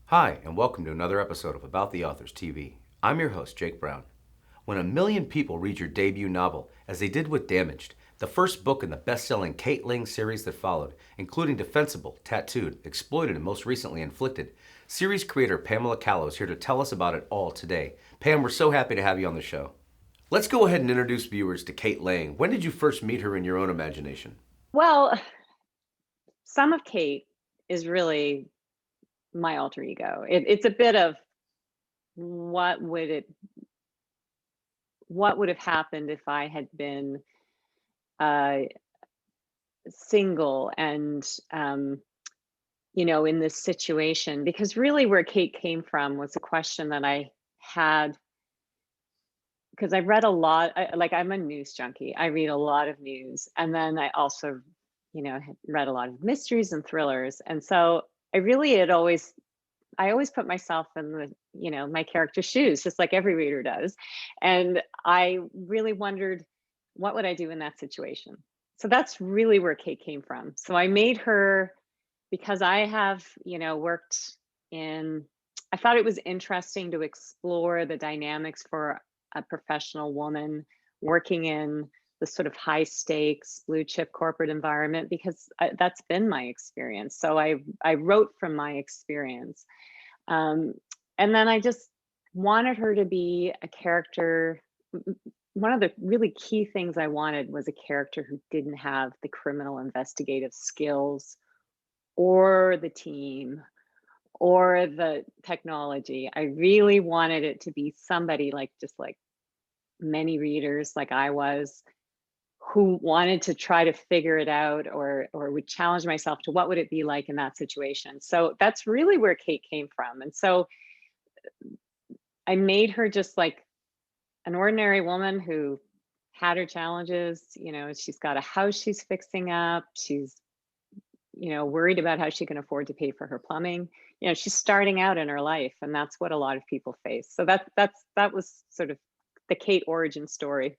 Hi, and welcome to another episode of About the Authors TV. I'm your host, Jake Brown. When a million people read your debut novel, as they did with Damaged, the first book in the best-selling Kate Lang series that followed, including Defensible, Tattooed, Exploited, and most recently Inflicted, series creator Pamela Callow is here to tell us about it all today. Pam, we're so happy to have you on the show. Let's go ahead and introduce viewers to Kate Lang. When did you first meet her in your own imagination? Well, some of Kate is really my alter ego. It's a bit of what would it what would have happened if I had been uh, single and in this situation. Because really, where Kate came from was a question that I had because I read a lot. I'm a news junkie. I read a lot of news, and then I also, had read a lot of mysteries and thrillers, and so I really had always I always put myself in my character's shoes, just like every reader does. And I really wondered, what would I do in that situation? So that's really where Kate came from. So I made her because I have, worked in, I thought it was interesting to explore the dynamics for a professional woman working in the sort of high stakes blue chip corporate environment because that's been my experience. So I wrote from my experience, um, and then I just wanted her to be a character. One of the really key things I wanted was a character who didn't have the criminal investigative skills or the team or the technology. I really wanted it to be somebody like just like many readers like I was, who wanted to try to figure it out or would challenge myself to what would it be like in that situation. So that's really where Kate came from. And so I made her just like an ordinary woman who had her challenges. She's got a house she's fixing up. She's, worried about how she can afford to pay for her plumbing. She's starting out in her life, and that's what a lot of people face. So that was sort of the Kate origin story.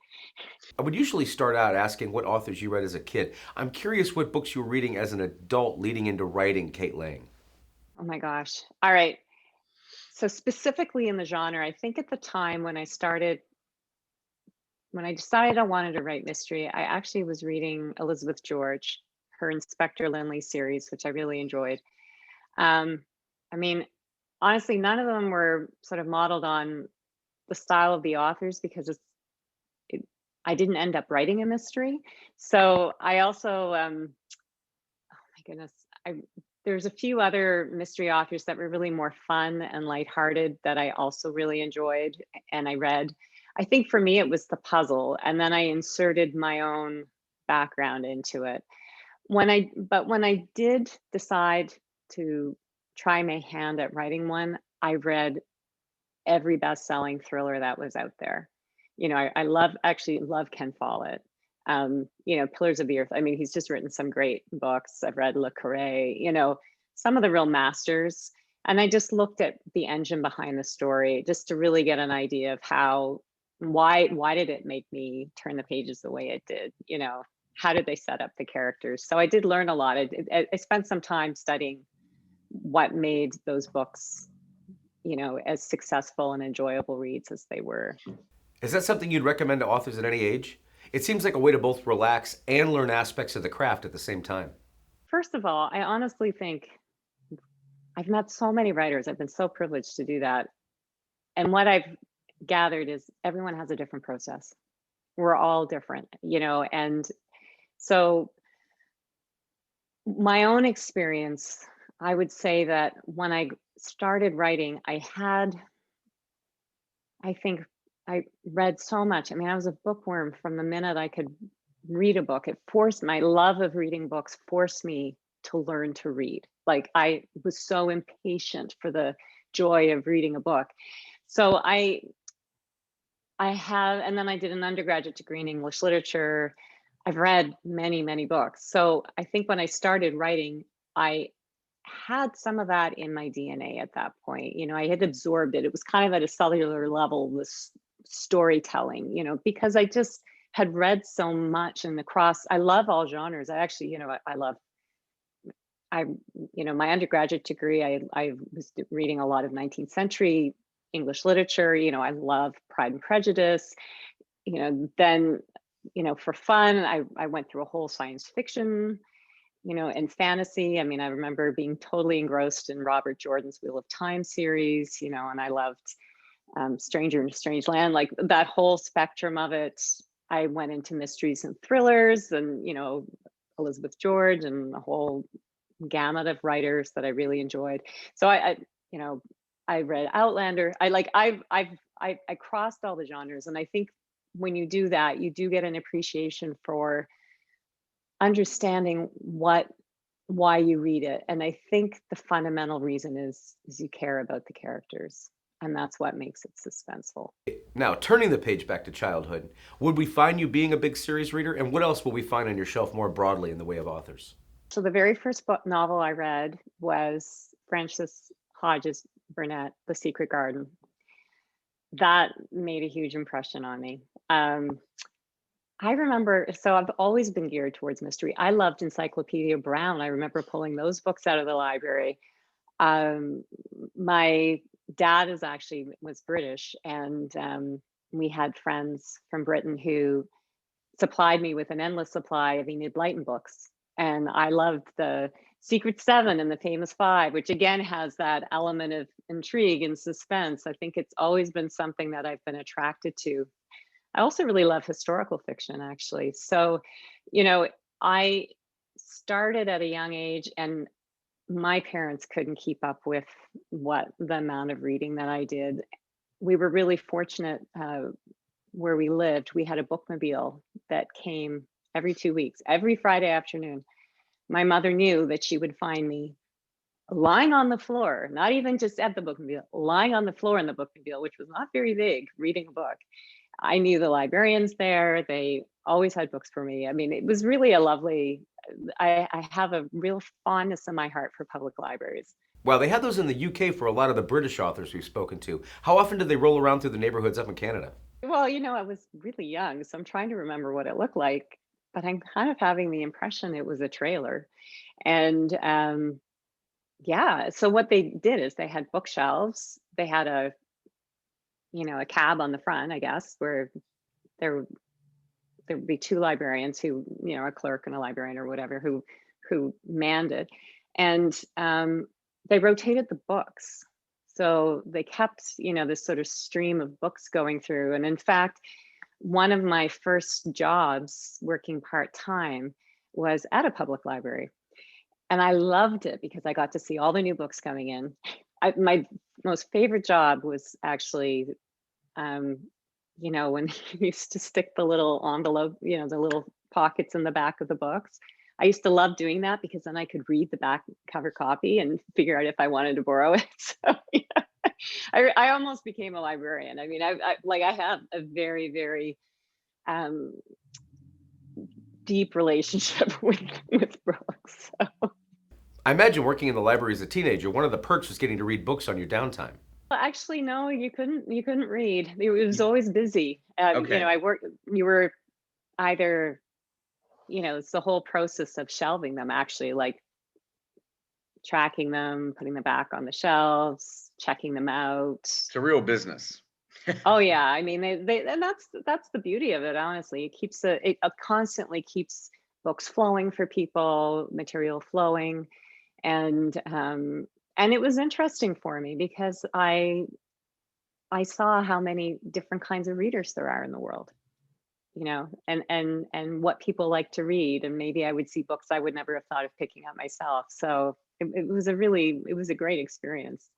I would usually start out asking what authors you read as a kid. I'm curious what books you were reading as an adult leading into writing Kate Lang. Oh my gosh. All right. So specifically in the genre, I think at the time when I decided I wanted to write mystery, I actually was reading Elizabeth George, her Inspector Lynley series, which I really enjoyed. Um, I mean, honestly, none of them were sort of modeled on the style of the authors because it, I didn't end up writing a mystery. So I also, oh my goodness, there's a few other mystery authors that were really more fun and lighthearted that I also really enjoyed and I read. I think for me it was the puzzle, and then I inserted my own background into it. When I did decide to try my hand at writing one, I read every best-selling thriller that was out there. I actually love Ken Follett. Pillars of the Earth. I mean, he's just written some great books. I've read Le Carre, some of the real masters. And I just looked at the engine behind the story just to really get an idea of why did it make me turn the pages the way it did? How did they set up the characters? So I did learn a lot. I spent some time studying what made those books, as successful and enjoyable reads as they were. Is that something you'd recommend to authors at any age? It seems like a way to both relax and learn aspects of the craft at the same time. First of all, I honestly think I've met so many writers. I've been so privileged to do that. And what I've gathered is everyone has a different process. We're all different, and so my own experience, I would say that when I started writing, I think I read so much. I mean, I was a bookworm from the minute I could read a book. It forced my love of reading books forced me to learn to read. Like I was so impatient for the joy of reading a book. So I have, and then I did an undergraduate degree in English literature. I've read many, many books. So I think when I started writing, I had some of that in my DNA at that point. I had absorbed it. It was kind of at a cellular level, this storytelling, because I just had read so much and across, I love all genres. I actually, I love my undergraduate degree, I was reading a lot of 19th century English literature. I love Pride and Prejudice. Then, for fun, I went through a whole science fiction, and fantasy. I mean, I remember being totally engrossed in Robert Jordan's Wheel of Time series, and I loved Stranger in a Strange Land, like that whole spectrum of it. I went into mysteries and thrillers and, Elizabeth George and the whole gamut of writers that I really enjoyed. So you know, I read Outlander. I crossed all the genres, and I think when you do that, you do get an appreciation for understanding why you read it. And I think the fundamental reason is you care about the characters, and that's what makes it suspenseful. Now, turning the page back to childhood, would we find you being a big series reader? And what else will we find on your shelf more broadly in the way of authors? So the very first novel I read was Frances Hodges Burnett, The Secret Garden. That made a huge impression on me. I remember, so I've always been geared towards mystery. I loved Encyclopedia Brown. I remember pulling those books out of the library. My dad was British, and we had friends from Britain who supplied me with an endless supply of Enid Blyton books. And I loved the Secret Seven and the Famous Five, which again has that element of intrigue and suspense. I think it's always been something that I've been attracted to. I also really love historical fiction, actually. So, I started at a young age, and my parents couldn't keep up with the amount of reading that I did. We were really fortunate where we lived. We had a bookmobile that came every 2 weeks, every Friday afternoon. My mother knew that she would find me lying on the floor, not even just at the bookmobile, lying on the floor in the bookmobile, which was not very big, reading a book. I knew the librarians there. They always had books for me. I mean, it was really a lovely, I have a real fondness in my heart for public libraries. Well, they had those in the UK for a lot of the British authors we've spoken to. How often did they roll around through the neighborhoods up in Canada? Well, I was really young, so I'm trying to remember what it looked like, but I'm kind of having the impression it was a trailer. And yeah, so what they did is they had bookshelves. They had a cab on the front, I guess, where there there would be two librarians who, a clerk and a librarian or whatever, who manned it, and they rotated the books. So they kept, this sort of stream of books going through. And in fact, one of my first jobs working part-time was at a public library. And I loved it because I got to see all the new books coming in. My most favorite job was actually, when you used to stick the little envelope, the little pockets in the back of the books. I used to love doing that because then I could read the back cover copy and figure out if I wanted to borrow it. So yeah, I almost became a librarian. I mean, I have a very, very um, deep relationship with books. So. I imagine working in the library as a teenager, one of the perks was getting to read books on your downtime. Well, actually, no, you couldn't read. It was always busy. Okay. You were either, it's the whole process of shelving them, actually, like tracking them, putting them back on the shelves, checking them out. It's a real business. Oh yeah, I mean, and that's the beauty of it. Honestly, it constantly keeps books flowing for people, material flowing, and it was interesting for me because I saw how many different kinds of readers there are in the world, and what people like to read, and maybe I would see books I would never have thought of picking up myself. So it was a great experience.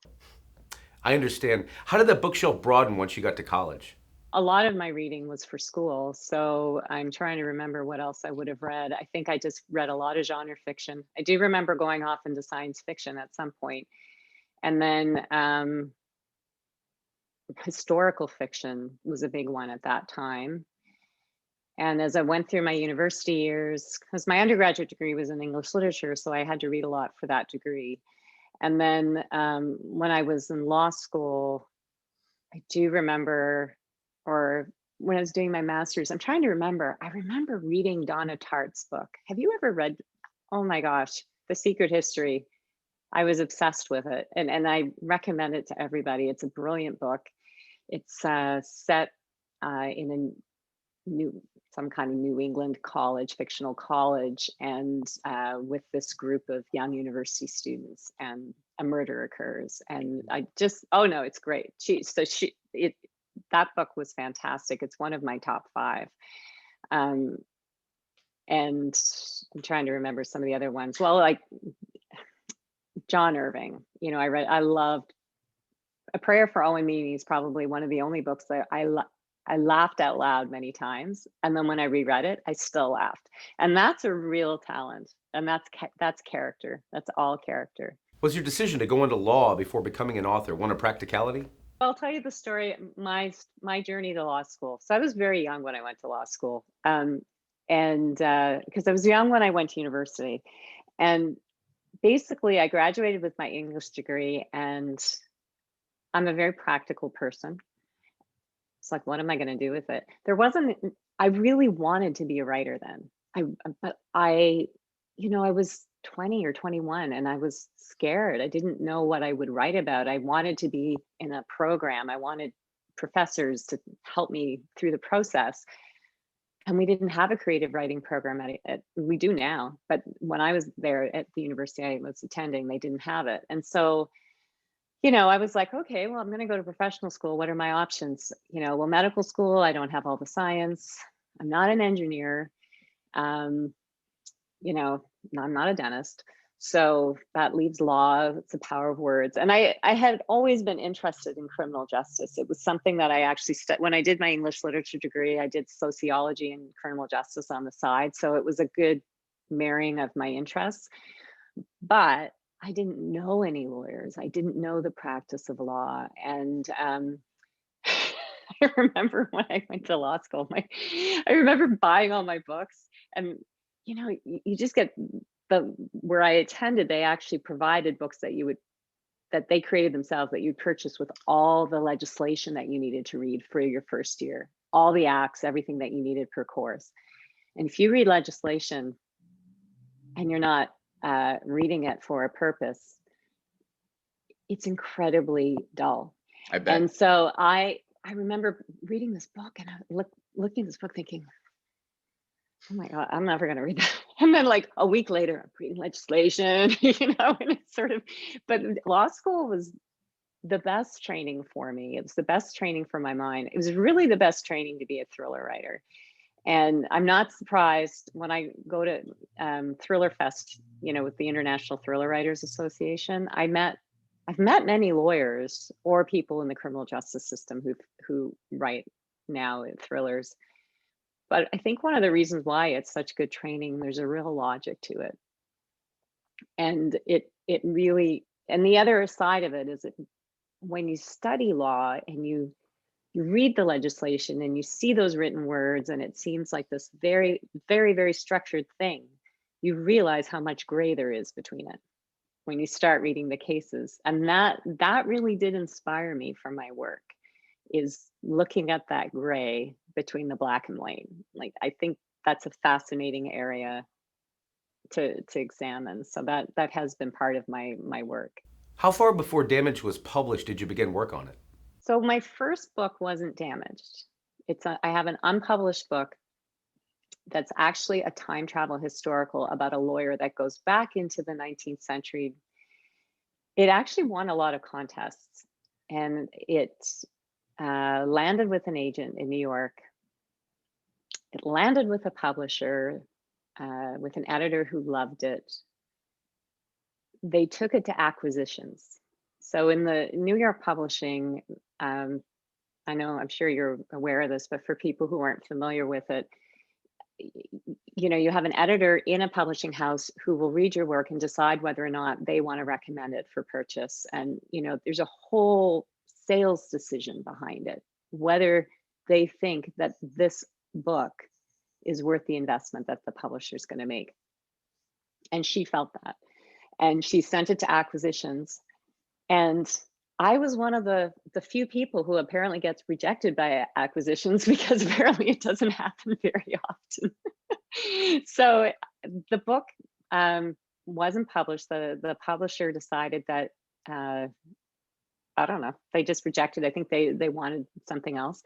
I understand. How did that bookshelf broaden once you got to college? A lot of my reading was for school, so I'm trying to remember what else I would have read. I think I just read a lot of genre fiction. I do remember going off into science fiction at some point, and then historical fiction was a big one at that time. And as I went through my university years, because my undergraduate degree was in English literature, so I had to read a lot for that degree. And then when I was in law school, I do remember, or when I was doing my master's, I remember reading Donna Tartt's book. Have you ever read? Oh my gosh. The Secret History. I was obsessed with it, and I recommend it to everybody. It's a brilliant book. It's set in a some kind of New England college, fictional college, and with this group of young university students, and a murder occurs. And I just, oh no, it's great. That book was fantastic. It's one of my top 5. And I'm trying to remember some of the other ones. Well, like John Irving, I loved A Prayer for Owen Meany is probably one of the only books that I laughed out loud many times. And then when I reread it, I still laughed. And that's a real talent. And that's character. That's all character. Was your decision to go into law before becoming an author one of practicality? I'll tell you the story, my journey to law school. So I was very young when I went to law school. And because I was young when I went to university. And basically, I graduated with my English degree, and I'm a very practical person. It's like, what am I going to do with it? I really wanted to be a writer then. But I was 20 or 21 and I was scared. I didn't know what I would write about. I wanted to be in a program. I wanted professors to help me through the process. And we didn't have a creative writing program we do now, but when I was there at the university I was attending, they didn't have it. And so, I was like, okay, well, I'm going to go to professional school. What are my options? Well, medical school, I don't have all the science. I'm not an engineer. I'm not a dentist. So that leaves law. It's the power of words. And I had always been interested in criminal justice. It was something that I actually when I did my English literature degree, I did sociology and criminal justice on the side. So it was a good marrying of my interests. But I didn't know any lawyers. I didn't know the practice of law. And I remember when I went to law school, I remember buying all my books, and you just get where I attended, they actually provided books that they created themselves, that you'd purchase with all the legislation that you needed to read for your first year, all the acts, everything that you needed per course. And if you read legislation and you're not reading it for a purpose, it's incredibly dull. I bet. And so I remember reading this book, and I looking at this book thinking, oh my God, I'm never going to read that. And then like a week later, I'm reading legislation, and it's sort of, but law school was the best training for me. It was the best training for my mind. It was really the best training to be a thriller writer. And I'm not surprised when I go to Thriller Fest, with the International Thriller Writers Association. I've met many lawyers or people in the criminal justice system who write now in thrillers. But I think one of the reasons why it's such good training, there's a real logic to it. And it really, and the other side of it is that when you study law and you read the legislation and you see those written words, and it seems like this very, very, very structured thing, you realize how much gray there is between it when you start reading the cases. And that really did inspire me for my work, is looking at that gray between the black and white. Like, I think that's a fascinating area to examine. So that has been part of my work. How far before Damaged was published did you begin work on it? So my first book wasn't Damaged. I have an unpublished book that's actually a time travel historical about a lawyer that goes back into the 19th century. It actually won a lot of contests, and it landed with an agent in New York. It landed with a publisher, with an editor who loved it. They took it to acquisitions. So in the New York publishing, I'm sure you're aware of this, but for people who aren't familiar with it, you have an editor in a publishing house who will read your work and decide whether or not they want to recommend it for purchase. And, there's a whole sales decision behind it, whether they think that this book is worth the investment that the publisher is going to make. And she felt that. And she sent it to acquisitions. And I was one of the few people who apparently gets rejected by acquisitions, because apparently it doesn't happen very often. So the book wasn't published. The publisher decided that, I don't know, they just rejected. I think they wanted something else.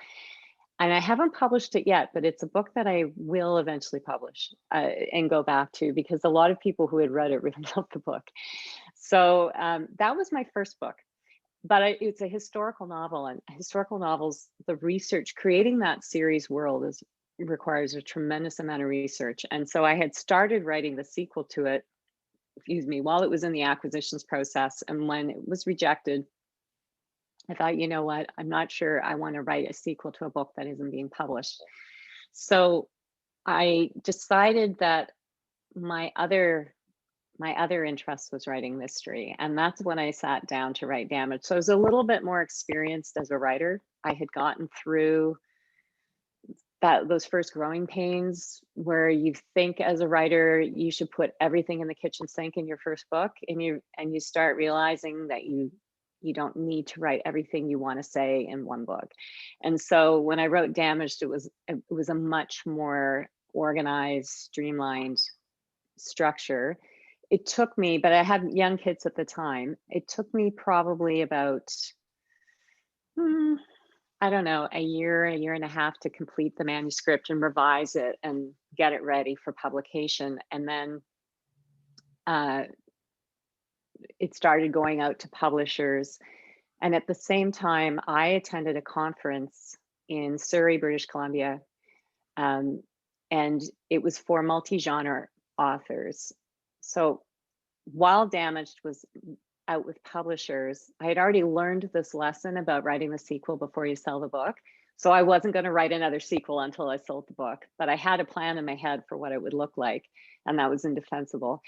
And I haven't published it yet, but it's a book that I will eventually publish, and go back to, because a lot of people who had read it really loved the book. So that was my first book. But it's a historical novel, and historical novels, the research, creating that series world requires a tremendous amount of research. And so I had started writing the sequel to it, excuse me, while it was in the acquisitions process. And when it was rejected, I thought, you know what, I'm not sure I want to write a sequel to a book that isn't being published. So I decided that my other interest was writing mystery, and that's when I sat down to write Damage. So I was a little bit more experienced as a writer. I had gotten through those first growing pains where you think as a writer you should put everything in the kitchen sink in your first book, and you start realizing that you don't need to write everything you want to say in one book. And so when I wrote Damaged, it was a much more organized, streamlined structure. It took me, but I had young kids at the time. It took me probably about, I don't know, a year and a half to complete the manuscript and revise it and get it ready for publication. And then it started going out to publishers. And at the same time, I attended a conference in Surrey, British Columbia, and it was for multi-genre authors. So while Damaged was out with publishers, I had already learned this lesson about writing the sequel before you sell the book. So I wasn't going to write another sequel until I sold the book, but I had a plan in my head for what it would look like, and that was Indefensible.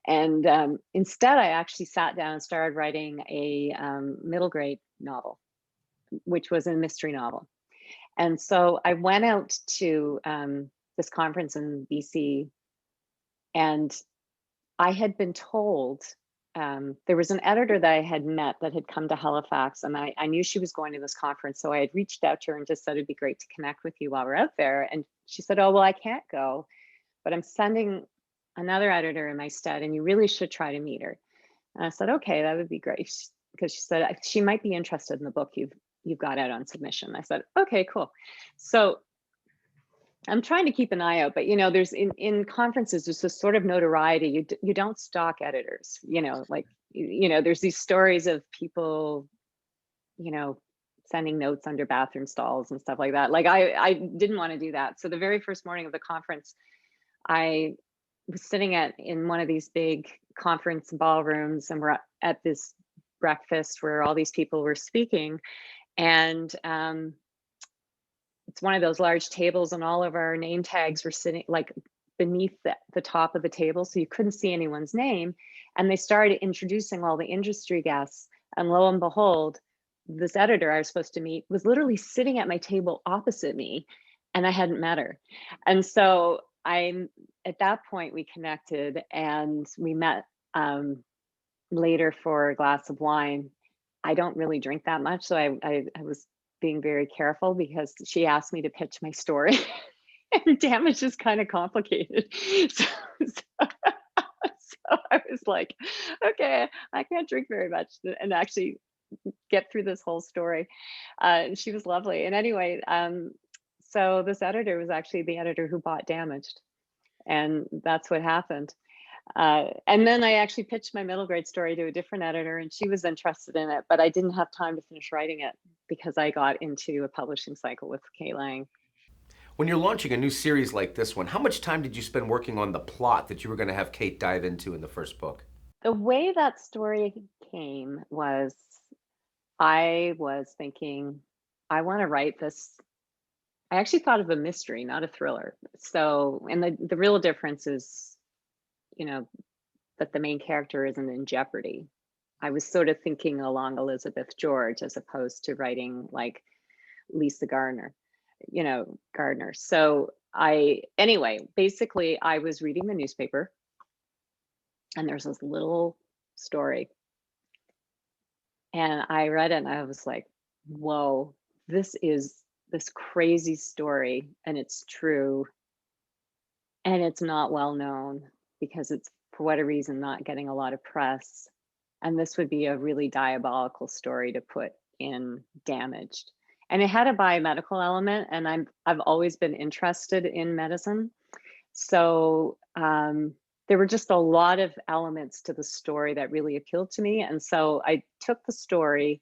And instead, I actually sat down and started writing a middle grade novel, which was a mystery novel. And so I went out to this conference in BC, and I had been told, there was an editor that I had met that had come to Halifax, and I knew she was going to this conference. So I had reached out to her and just said, it'd be great to connect with you while we're out there. And she said, oh, well, I can't go, but I'm sending another editor in my stead, and you really should try to meet her. And I said, okay, that would be great. Because she said she might be interested in the book you've got out on submission. I said, okay, cool. So I'm trying to keep an eye out, but there's in conferences, there's this sort of notoriety. You don't stalk editors, like, there's these stories of people, sending notes under bathroom stalls and stuff like that. Like I didn't want to do that. So the very first morning of the conference, I was sitting in one of these big conference ballrooms, and we're at this breakfast where all these people were speaking. And it's one of those large tables, and all of our name tags were sitting like beneath the top of the table, so you couldn't see anyone's name. And they started introducing all the industry guests, and lo and behold, this editor I was supposed to meet was literally sitting at my table opposite me, and I hadn't met her. And so at that point we connected, and we met later for a glass of wine. I don't really drink that much, so I was being very careful, because she asked me to pitch my story. And Damage is kind of complicated. So I was like, okay, I can't drink very much and actually get through this whole story. She was lovely. And anyway, so this editor was actually the editor who bought Damaged. And that's what happened. And then I actually pitched my middle grade story to a different editor, and she was interested in it, but I didn't have time to finish writing it because I got into a publishing cycle with Kate Lang. When you're launching a new series like this one, how much time did you spend working on the plot that you were going to have Kate dive into in the first book? The way that story came was, I was thinking, I want to write this. I actually thought of a mystery, not a thriller. So, and the real difference is, that the main character isn't in jeopardy. I was sort of thinking along Elizabeth George as opposed to writing like Lisa Gardner. So basically I was reading the newspaper, and there's this little story, and I read it, and I was like, whoa, this is this crazy story, and it's true, and it's not well known because it's for whatever reason, not getting a lot of press. And this would be a really diabolical story to put in Damaged. And it had a biomedical element, and I've always been interested in medicine. So there were just a lot of elements to the story that really appealed to me. And so I took the story,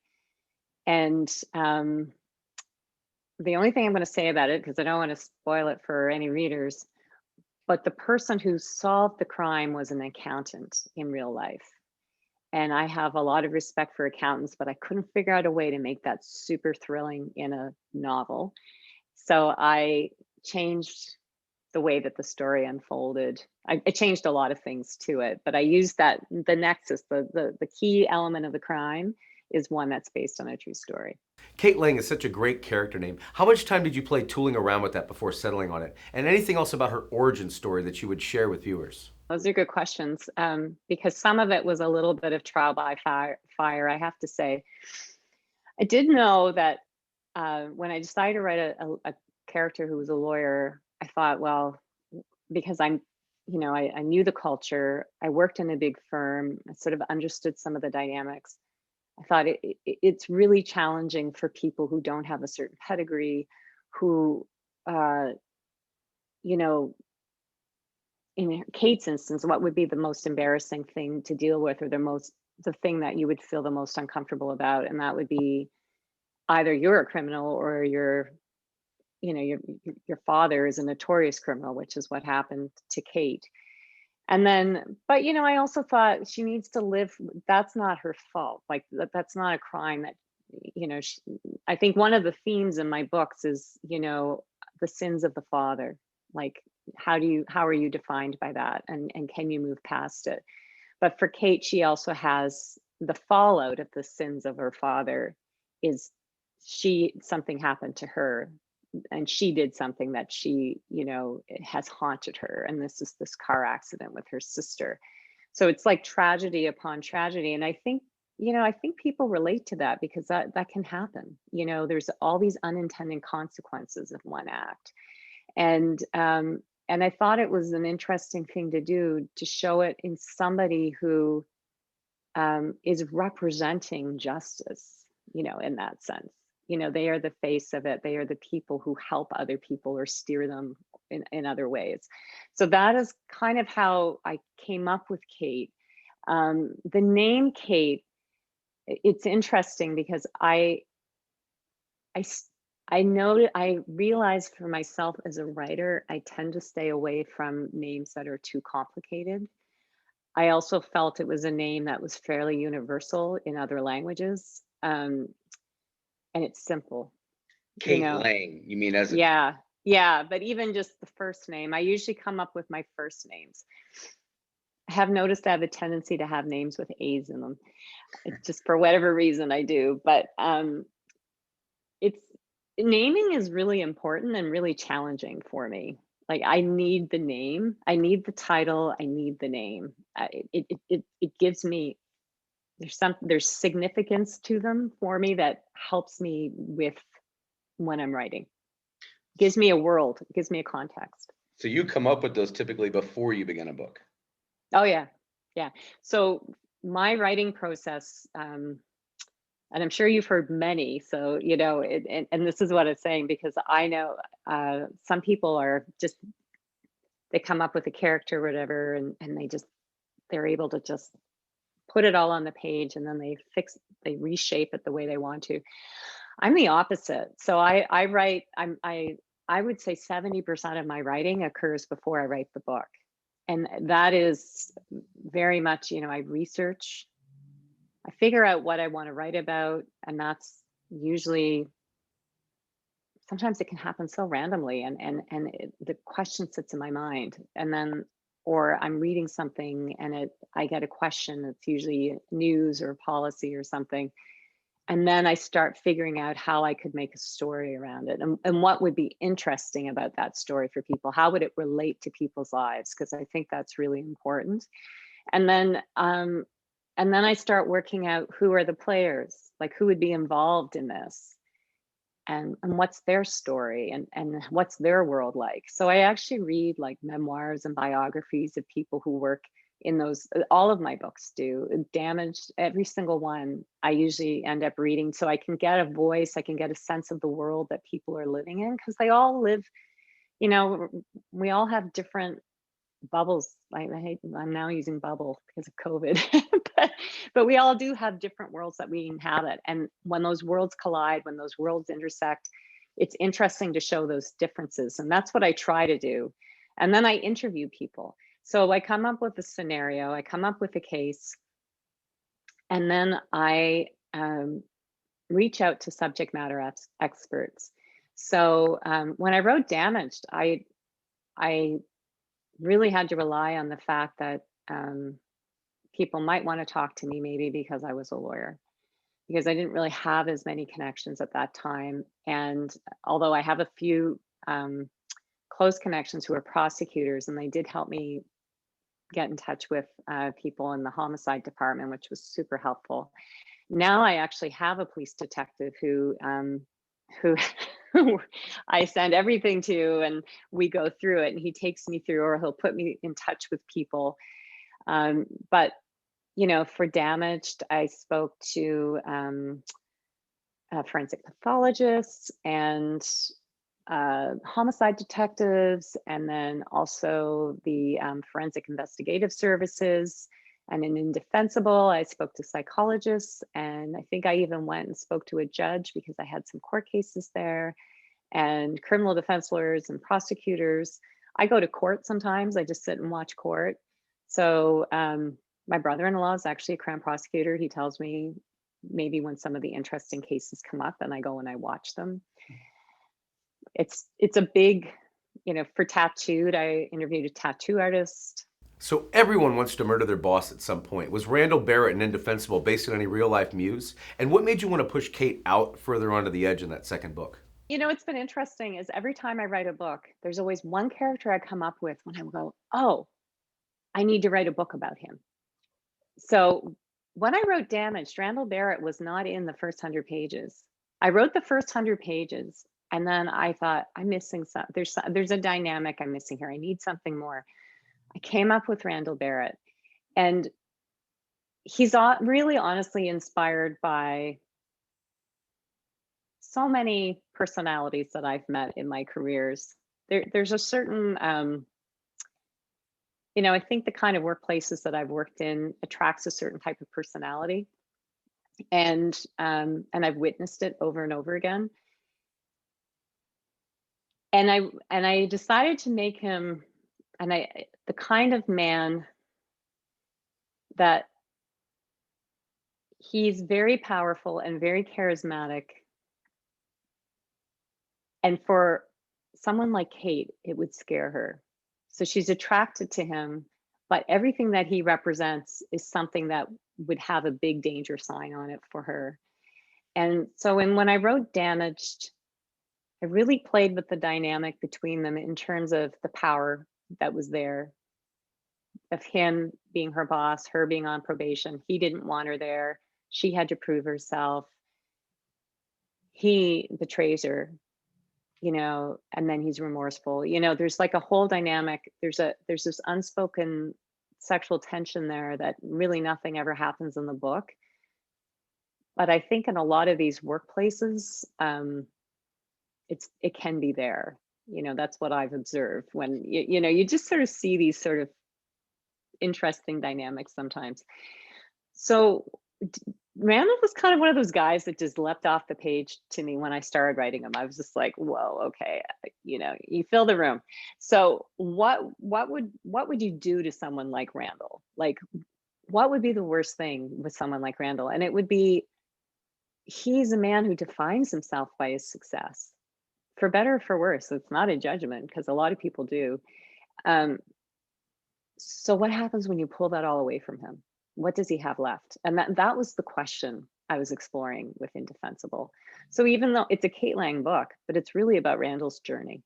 and the only thing I'm going to say about it, because I don't want to spoil it for any readers, but the person who solved the crime was an accountant in real life. And I have a lot of respect for accountants, but I couldn't figure out a way to make that super thrilling in a novel. So I changed the way that the story unfolded. I changed a lot of things to it, but I used that, the nexus, the key element of the crime is one that's based on a true story. Kate Lang is such a great character name. How much time did you play tooling around with that before settling on it? And anything else about her origin story that you would share with viewers? Those are good questions, because some of it was a little bit of trial by fire, I have to say. I did know that when I decided to write a character who was a lawyer, I thought, well, because I knew the culture, I worked in a big firm, I sort of understood some of the dynamics. I thought it's really challenging for people who don't have a certain pedigree, who, you know, in Kate's instance, what would be the most embarrassing thing to deal with, or the thing that you would feel the most uncomfortable about? And that would be either you're a criminal, or your father is a notorious criminal, which is what happened to Kate. And then, but I also thought she needs to live. That's not her fault. Like that's not a crime that, I think one of the themes in my books is, the sins of the father. Like, how are you defined by that? And can you move past it? But for Kate, she also has the fallout of the sins of her father is something happened to her, and she did something that it has haunted her. And this is this car accident with her sister. So it's like tragedy upon tragedy. And I think people relate to that, because that can happen. There's all these unintended consequences of one act. And I thought it was an interesting thing to do, to show it in somebody who is representing justice, in that sense. They are the face of it. They are the people who help other people or steer them in other ways. So that is kind of how I came up with Kate. The name Kate, it's interesting because I realized for myself as a writer, I tend to stay away from names that are too complicated. I also felt it was a name that was fairly universal in other languages. And it's simple, Kate Lang, you mean as a yeah, but even just the first name, I usually come up with my first names. I have noticed I have a tendency to have names with A's in them. It's just for whatever reason I do. But it's naming is really important and really challenging for me. Like, I need the name, I need the title, I need the name. It gives me, there's significance to them for me that helps me with when I'm writing. Gives me a world, it gives me a context. So you come up with those typically before you begin a book? Oh yeah. So my writing process, and I'm sure you've heard many, so and this is what it's saying, because I know some people are just, they come up with a character or whatever, and they're able to just put it all on the page, and then they reshape it the way they want to. I'm the opposite. So I write, I would say 70% of my writing occurs before I write the book. And that is very much, I research, I figure out what I want to write about. And that's usually, sometimes it can happen so randomly, and the question sits in my mind. And then, or I'm reading something and I get a question. It's usually news or policy or something. And then I start figuring out how I could make a story around it, and what would be interesting about that story for people. How would it relate to people's lives? Because I think that's really important. And then I start working out who are the players, like who would be involved in this, and what's their story, and what's their world like. So I actually read like memoirs and biographies of people who work in those, all of my books do. Damaged, every single one, I usually end up reading so I can get a voice, I can get a sense of the world that people are living in, because they all live, we all have different bubbles. I'm now using bubble because of COVID, but we all do have different worlds that we inhabit. And when those worlds collide, when those worlds intersect, it's interesting to show those differences. And that's what I try to do. And then I interview people. So I come up with a scenario, I come up with a case, and then I reach out to subject matter experts. So when I wrote Damaged, I really had to rely on the fact that people might want to talk to me, maybe because I was a lawyer, because I didn't really have as many connections at that time. And although I have a few close connections who are prosecutors, and they did help me get in touch with people in the homicide department, which was super helpful. Now I actually have a police detective who who I send everything to, and we go through it, and he takes me through, or he'll put me in touch with people. But for Damaged, I spoke to forensic pathologists and homicide detectives, and then also the forensic investigative services. And in Indefensible, I spoke to psychologists, and I think I even went and spoke to a judge because I had some court cases there, and criminal defense lawyers and prosecutors. I go to court sometimes, I just sit and watch court. So my brother-in-law is actually a Crown prosecutor. He tells me maybe when some of the interesting cases come up, and I go and I watch them. It's a big, for Tattooed, I interviewed a tattoo artist. So everyone wants to murder their boss at some point. Was Randall Barrett an Indefensible based on any real life muse? And what made you want to push Kate out further onto the edge in that second book? It's been interesting is every time I write a book, there's always one character I come up with when I go, oh, I need to write a book about him. So when I wrote Damaged, Randall Barrett was not in the first 100 pages. I wrote the first 100 pages, and then I thought, I'm missing something. There's a dynamic I'm missing here. I need something more. I came up with Randall Barrett, and he's really honestly inspired by so many personalities that I've met in my careers. There's a certain, I think the kind of workplaces that I've worked in attracts a certain type of personality, and I've witnessed it over and over again. And I decided to make him, the kind of man that he's very powerful and very charismatic. And for someone like Kate, it would scare her. So she's attracted to him, but everything that he represents is something that would have a big danger sign on it for her. And so when I wrote Damaged, I really played with the dynamic between them in terms of the power that was there, of him being her boss, her being on probation. He didn't want her there. She had to prove herself. He betrays her, and then he's remorseful. There's like a whole dynamic. There's this unspoken sexual tension there that really nothing ever happens in the book. But I think in a lot of these workplaces, it can be there. That's what I've observed when you just sort of see these sort of interesting dynamics sometimes. So Randall was kind of one of those guys that just leapt off the page to me when I started writing him. I was just like, whoa, okay, you fill the room. So what would you do to someone like Randall? Like, what would be the worst thing with someone like Randall? And it would be, he's a man who defines himself by his success, for better or for worse. It's not a judgment, because a lot of people do. So what happens when you pull that all away from him? What does he have left? And that was the question I was exploring with Indefensible. So even though it's a Kate Lang book, but it's really about Randall's journey,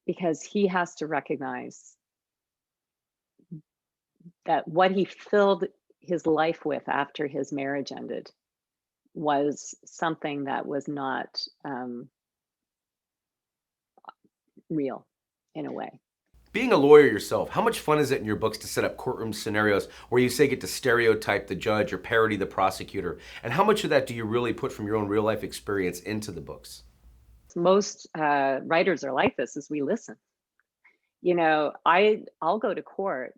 because he has to recognize that what he filled his life with after his marriage ended was something that was not real in a way. Being a lawyer yourself, how much fun is it in your books to set up courtroom scenarios where you say get to stereotype the judge or parody the prosecutor? And how much of that do you really put from your own real life experience into the books? Most writers are like this, is we listen. I'll go to court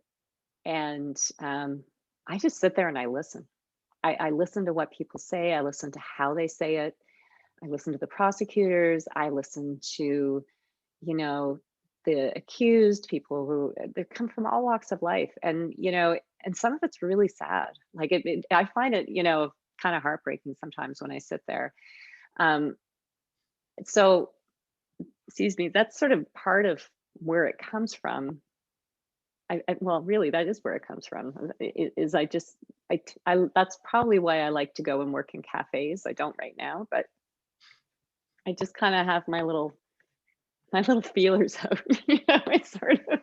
and I just sit there and I listen. I listen to what people say. I listen to how they say it. I listen to the prosecutors. I listen to, the accused, people who they come from all walks of life. And, and some of it's really sad. Like I find it, kind of heartbreaking sometimes when I sit there. So, excuse me, that's sort of part of where it comes from. Well, really, that is where it comes from. That's probably why I like to go and work in cafes. I don't right now, but I just kind of have my little feelers out. It's sort of.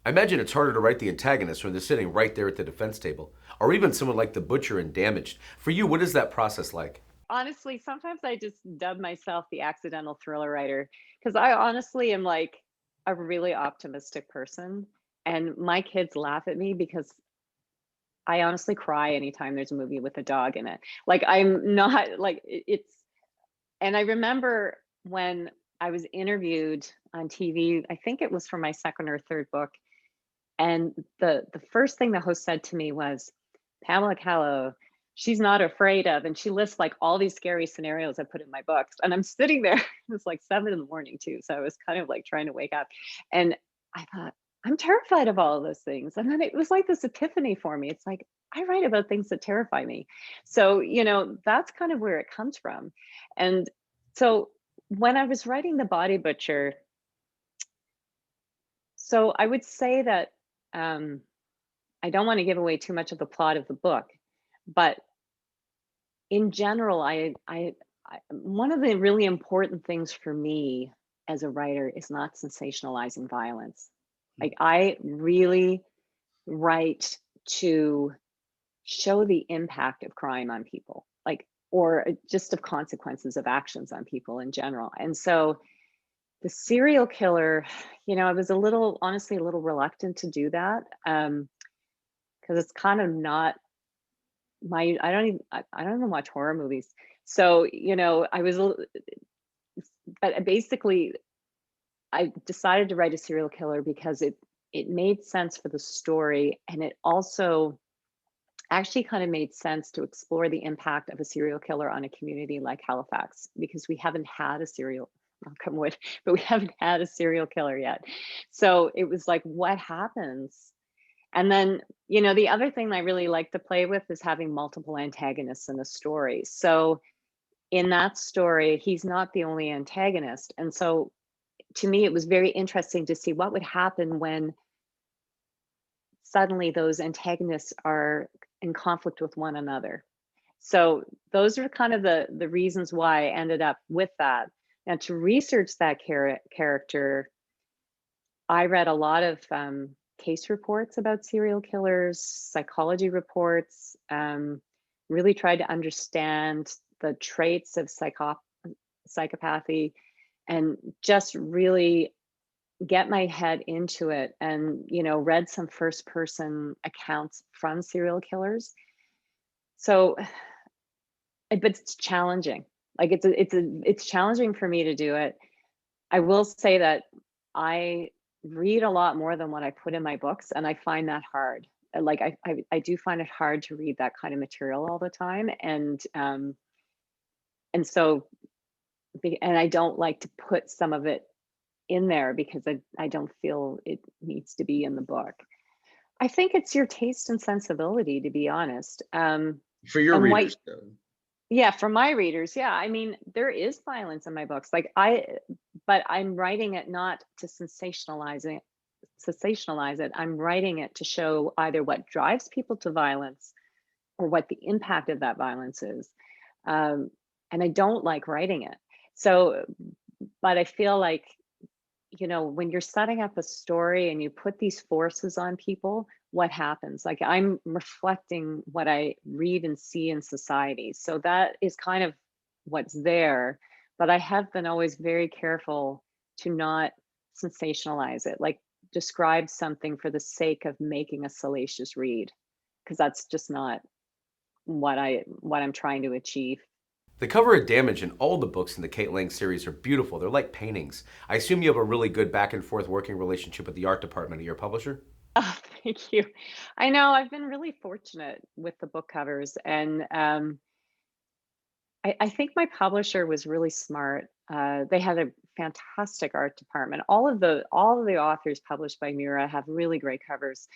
I imagine it's harder to write the antagonist when they're sitting right there at the defense table, or even someone like the butcher in Damaged. For you, what is that process like? Honestly, sometimes I just dub myself the accidental thriller writer, because I honestly am like a really optimistic person. And my kids laugh at me because I honestly cry anytime there's a movie with a dog in it. Like I'm not like it's, and I remember when I was interviewed on TV, I think it was for my second or third book. And the first thing the host said to me was, Pamela Callow, she's not afraid of, and she lists like all these scary scenarios I put in my books. And I'm sitting there, it's like 7 a.m. too. So I was kind of like trying to wake up. And I thought, I'm terrified of all of those things. And then it was like this epiphany for me. It's like, I write about things that terrify me. So, that's kind of where it comes from. And so when I was writing The Body Butcher, so I would say that I don't want to give away too much of the plot of the book, but in general, I one of the really important things for me as a writer is not sensationalizing violence. Like I really write to show the impact of crime on people, like, or just of consequences of actions on people in general. And so the serial killer, I was honestly a little reluctant to do that, because it's kind of not I don't even watch horror movies. So, but basically I decided to write a serial killer because it made sense for the story, and it also actually kind of made sense to explore the impact of a serial killer on a community like Halifax, because we haven't had a serial, knock on wood, but we haven't had a serial killer yet. So it was like, what happens? And then, the other thing I really like to play with is having multiple antagonists in a story. So in that story, he's not the only antagonist. And so to me, it was very interesting to see what would happen when suddenly those antagonists are in conflict with one another. So those are kind of the reasons why I ended up with that. Now, to research that character, I read a lot of case reports about serial killers, psychology reports, really tried to understand the traits of psychopathy, and just really get my head into it, and read some first person accounts from serial killers. So but it's challenging. Like it's challenging for me to do it. I will say that I read a lot more than what I put in my books, and I find that hard. Like I do find it hard to read that kind of material all the time, and so and I don't like to put some of it in there because I don't feel it needs to be in the book. I think it's your taste and sensibility, to be honest. For your and readers, though. Yeah, for my readers, yeah. I mean, there is violence in my books. But I'm writing it not to sensationalize it. I'm writing it to show either what drives people to violence or what the impact of that violence is. And I don't like writing it. So, but I feel like, when you're setting up a story and you put these forces on people, what happens? Like I'm reflecting what I read and see in society. So that is kind of what's there. But I have been always very careful to not sensationalize it. Like describe something for the sake of making a salacious read, because that's just not what I'm trying to achieve. The cover of Damage and all the books in the Kate Lang series are beautiful. They're like paintings. I assume you have a really good back and forth working relationship with the art department of your publisher? Oh, thank you. I know I've been really fortunate with the book covers, and I think my publisher was really smart. They had a fantastic art department. All of the authors published by Mira have really great covers,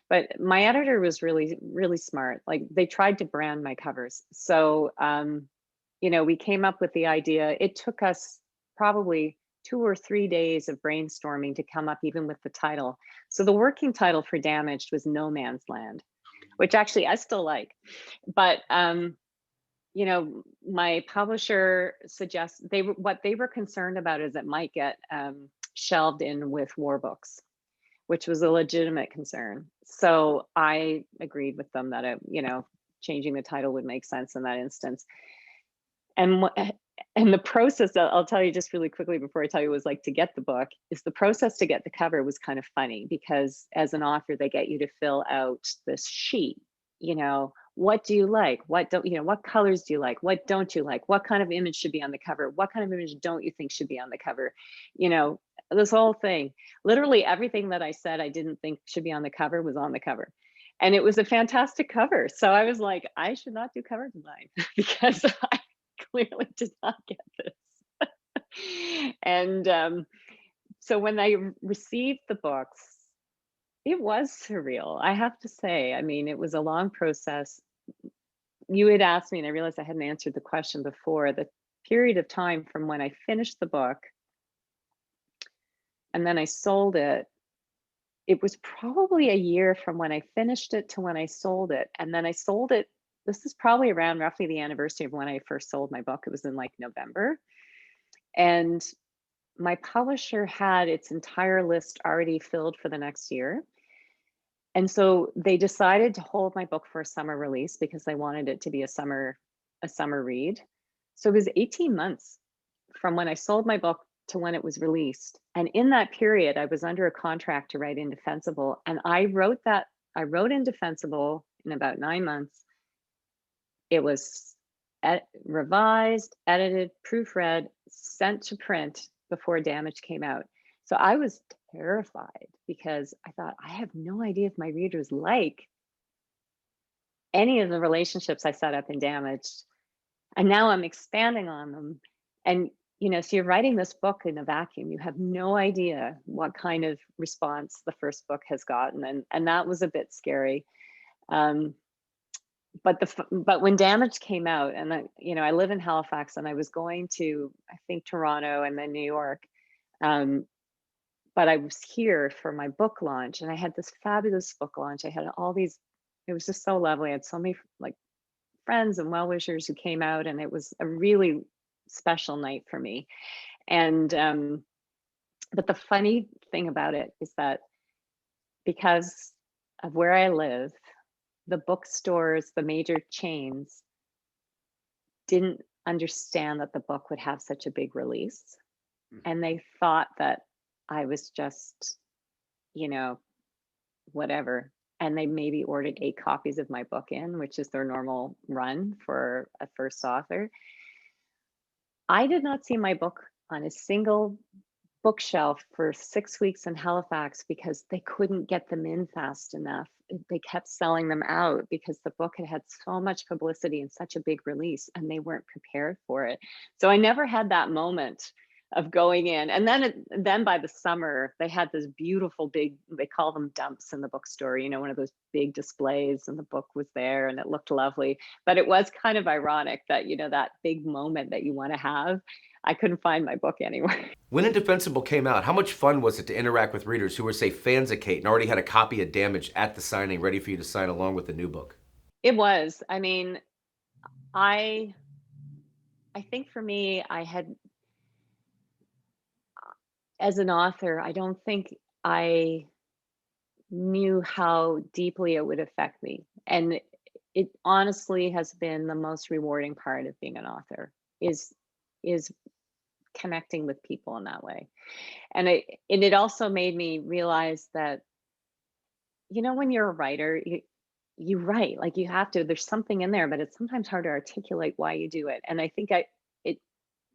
but my editor was really smart. Like, they tried to brand my covers. So we came up with the idea. It took us probably 2 or 3 days of brainstorming to come up even with the title. So the working title for Damaged was No Man's Land, which actually I still like. But my publisher suggests what they were concerned about is it might get shelved in with war books, which was a legitimate concern. So I agreed with them that changing the title would make sense in that instance. And the process, I'll tell you just really quickly before I tell you what it was like to get the book, is the process to get the cover was kind of funny, because as an author, they get you to fill out this sheet. What do you like? What colors do you like? What don't you like? What kind of image should be on the cover? What kind of image don't you think should be on the cover? This whole thing. Literally everything that I said I didn't think should be on the cover was on the cover. And it was a fantastic cover. So I was like, I should not do cover design because I clearly did not get this. And so when I received the books, it was surreal, I have to say. I mean, it was a long process. You had asked me, and I realized I hadn't answered the question before. The period of time from when I finished the book and then I sold it, it was probably a year from when I finished it to when I sold it. And then I sold it. This is probably around roughly the anniversary of when I first sold my book. It was in like November. And my publisher had its entire list already filled for the next year. And so they decided to hold my book for a summer release because they wanted it to be a summer read. So it was 18 months from when I sold my book to when it was released. And in that period, I was under a contract to write Indefensible. And I wrote Indefensible in about 9 months. It was revised, edited, proofread, sent to print before Damage came out. So I was terrified because I thought, I have no idea if my readers like any of the relationships I set up in Damaged. And now I'm expanding on them. And, so you're writing this book in a vacuum. You have no idea what kind of response the first book has gotten. And that was a bit scary. But when Damage came out, and I live in Halifax, and I was going to, I think, Toronto and then New York. But I was here for my book launch, and I had this fabulous book launch. I had it was just so lovely. I had so many like friends and well-wishers who came out, and it was a really special night for me. And but the funny thing about it is that because of where I live, the bookstores, the major chains, didn't understand that the book would have such a big release. And they thought that I was just, whatever. And they maybe ordered 8 copies of my book in, which is their normal run for a first author. I did not see my book on a single bookshelf for 6 weeks in Halifax because they couldn't get them in fast enough. They kept selling them out because the book had had so much publicity and such a big release, and they weren't prepared for it. So I never had that moment of going in. And then by the summer, they had this beautiful big, they call them dumps in the bookstore, one of those big displays, and the book was there and it looked lovely. But it was kind of ironic that, that big moment that you want to have, I couldn't find my book anywhere. When Indefensible came out, how much fun was it to interact with readers who were, say, fans of Kate and already had a copy of Damage at the signing ready for you to sign along with the new book? It was. I mean, I think for me, as an author, I don't think I knew how deeply it would affect me. And it honestly has been the most rewarding part of being an author is connecting with people in that way. And it also made me realize that, when you're a writer, you write, like you have to, there's something in there, but it's sometimes hard to articulate why you do it. And I think it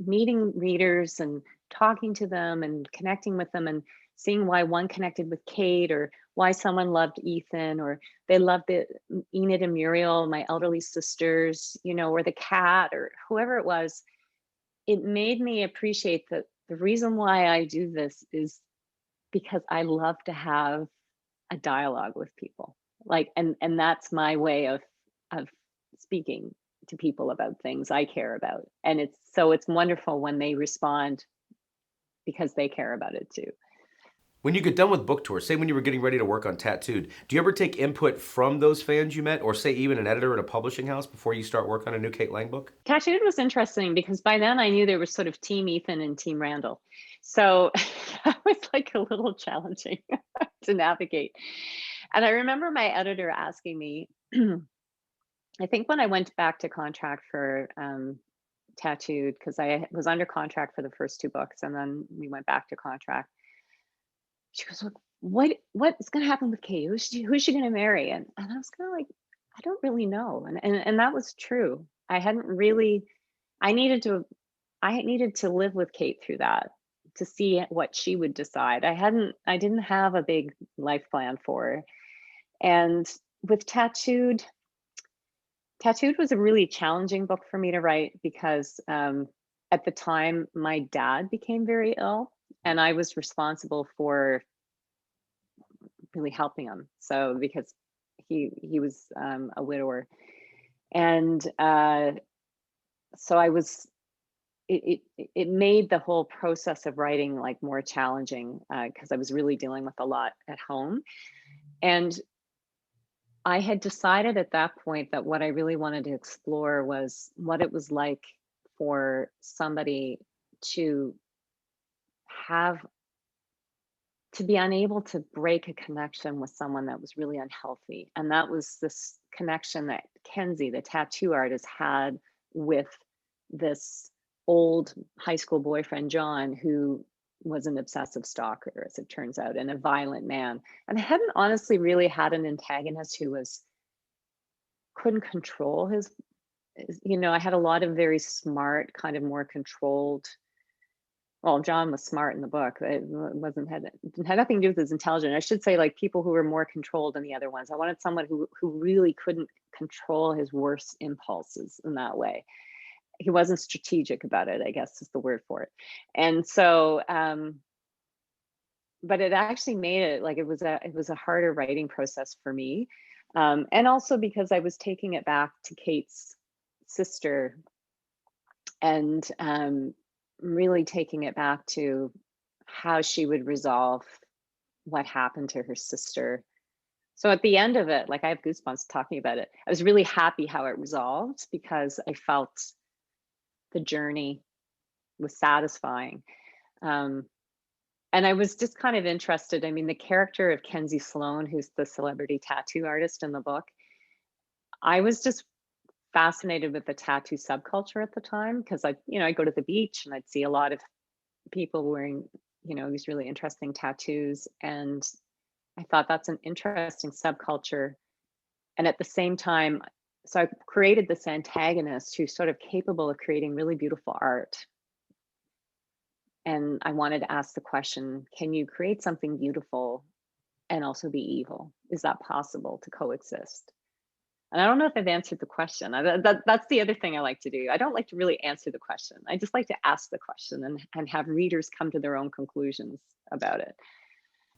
meeting readers and talking to them and connecting with them and seeing why one connected with Kate, or why someone loved Ethan, or they loved Enid and Muriel, my elderly sisters, or the cat, or whoever it was. It made me appreciate that the reason why I do this is because I love to have a dialogue with people. Like, and that's my way of speaking to people about things I care about. And it's wonderful when they respond because they care about it too. When you get done with book tours, say when you were getting ready to work on Tattooed, do you ever take input from those fans you met, or say even an editor at a publishing house before you start work on a new Kate Lang book? Tattooed was interesting because by then I knew there was sort of Team Ethan and Team Randall. So that was like a little challenging to navigate. And I remember my editor asking me, I think when I went back to contract for Tattooed, because I was under contract for the first two books and then we went back to contract. She goes, what's going to happen with Kate? Who's she going to marry? And I was kind of like, I don't really know. And that was true. I needed to live with Kate through that, to see what she would decide. I didn't have a big life plan for her. And with Tattooed was a really challenging book for me to write because at the time my dad became very ill and I was responsible for really helping him. So because he was a widower, and so it made the whole process of writing like more challenging because I was really dealing with a lot at home. And I had decided at that point that what I really wanted to explore was what it was like for somebody to be unable to break a connection with someone that was really unhealthy. And that was this connection that Kenzie, the tattoo artist, had with this old high school boyfriend, John, who was an obsessive stalker, as it turns out, and a violent man. And I hadn't honestly really had an antagonist who couldn't control his, I had a lot of very smart, kind of more controlled. Well, John was smart in the book. It had nothing to do with his intelligence. I should say, like, people who were more controlled than the other ones. I wanted someone who really couldn't control his worst impulses in that way. He wasn't strategic about it, I guess is the word for it. And so, but it actually made it like it was a harder writing process for me, and also because I was taking it back to Kate's sister, and really taking it back to how she would resolve what happened to her sister. So at the end of it, like, I have goosebumps talking about it. I was really happy how it resolved because I felt the journey was satisfying. And I was just kind of interested. I mean, the character of Kenzie Sloan, who's the celebrity tattoo artist in the book, I was just fascinated with the tattoo subculture at the time because I'd go to the beach and I'd see a lot of people wearing, these really interesting tattoos. And I thought that's an interesting subculture. And at the same time, so I created this antagonist who's sort of capable of creating really beautiful art. And I wanted to ask the question, can you create something beautiful and also be evil? Is that possible to coexist? And I don't know if I've answered the question. That's the other thing I like to do. I don't like to really answer the question. I just like to ask the question and have readers come to their own conclusions about it.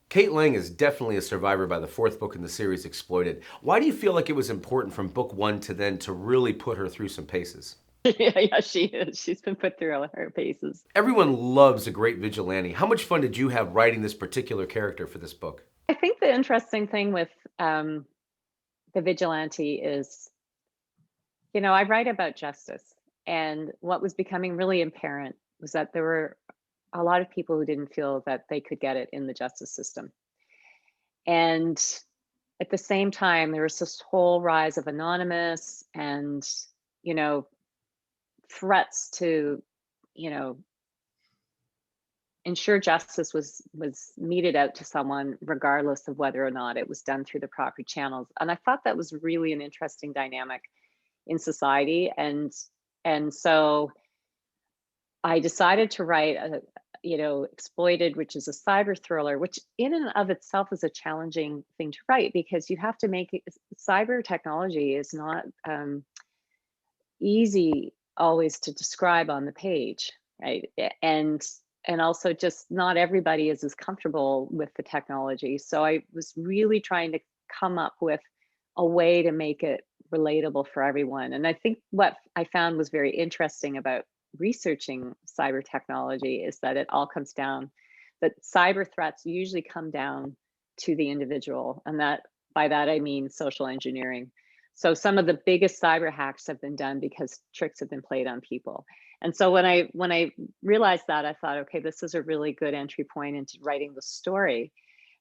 Kate Lang is definitely a survivor by the fourth book in the series, Exploited. Why do you feel like it was important from book one to then to really put her through some paces? Yeah, she is. She's been put through all her paces. Everyone loves a great vigilante. How much fun did you have writing this particular character for this book? I think the interesting thing with the vigilante is, I write about justice, and what was becoming really apparent was that there were a lot of people who didn't feel that they could get it in the justice system. And at the same time, there was this whole rise of anonymous and, threats to, ensure justice was meted out to someone regardless of whether or not it was done through the proper channels. And I thought that was really an interesting dynamic in society. And so I decided to write Exploited, which is a cyber thriller, which in and of itself is a challenging thing to write, because you have to make it, cyber technology is not easy always to describe on the page, right? And also just not everybody is as comfortable with the technology. So I was really trying to come up with a way to make it relatable for everyone. And I think what I found was very interesting about researching cyber technology is that it all comes down, that cyber threats usually come down to the individual. And that, by that I mean social engineering. So some of the biggest cyber hacks have been done because tricks have been played on people. And so when I realized that, I thought, okay, this is a really good entry point into writing the story.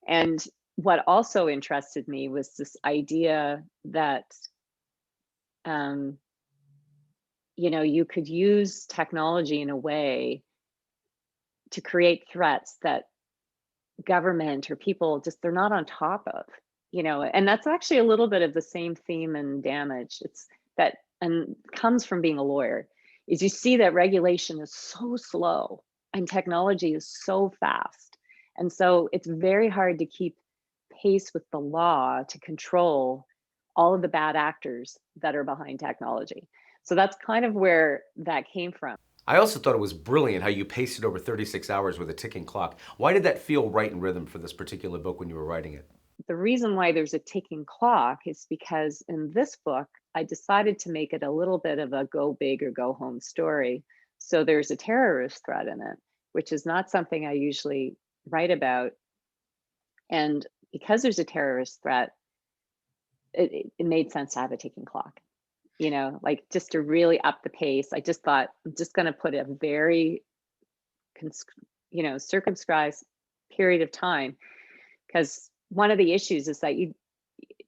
And what also interested me was this idea that you could use technology in a way to create threats that government or people just, they're not on top of, and that's actually a little bit of the same theme in Damage. It's that, and comes from being a lawyer, is you see that regulation is so slow and technology is so fast. And so it's very hard to keep pace with the law to control all of the bad actors that are behind technology. So that's kind of where that came from. I also thought it was brilliant how you paced it over 36 hours with a ticking clock. Why did that feel right in rhythm for this particular book when you were writing it? The reason why there's a ticking clock is because in this book, I decided to make it a little bit of a go big or go home story. So there's a terrorist threat in it, which is not something I usually write about. And because there's a terrorist threat, it made sense to have a ticking clock, like just to really up the pace. I just thought, I'm just going to put a very, circumscribed period of time, because one of the issues is that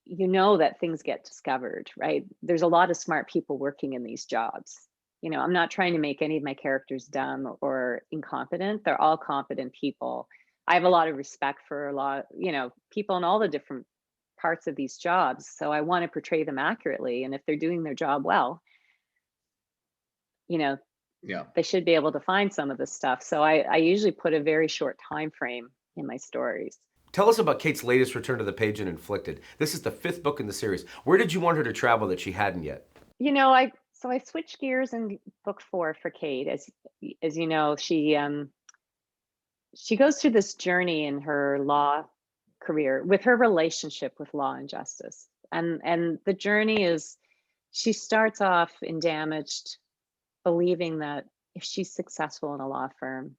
that things get discovered, right? There's a lot of smart people working in these jobs. I'm not trying to make any of my characters dumb or incompetent. They're all competent people. I have a lot of respect for a lot, people in all the different parts of these jobs. So I want to portray them accurately. And if they're doing their job well, they should be able to find some of this stuff. So I usually put a very short time frame in my stories. Tell us about Kate's latest return to the page in Inflicted. This is the 5th book in the series. Where did you want her to travel that she hadn't yet? I switched gears in book 4 for Kate. As you know, she goes through this journey in her law career with her relationship with law and justice. And the journey is, she starts off in Damaged, believing that if she's successful in a law firm,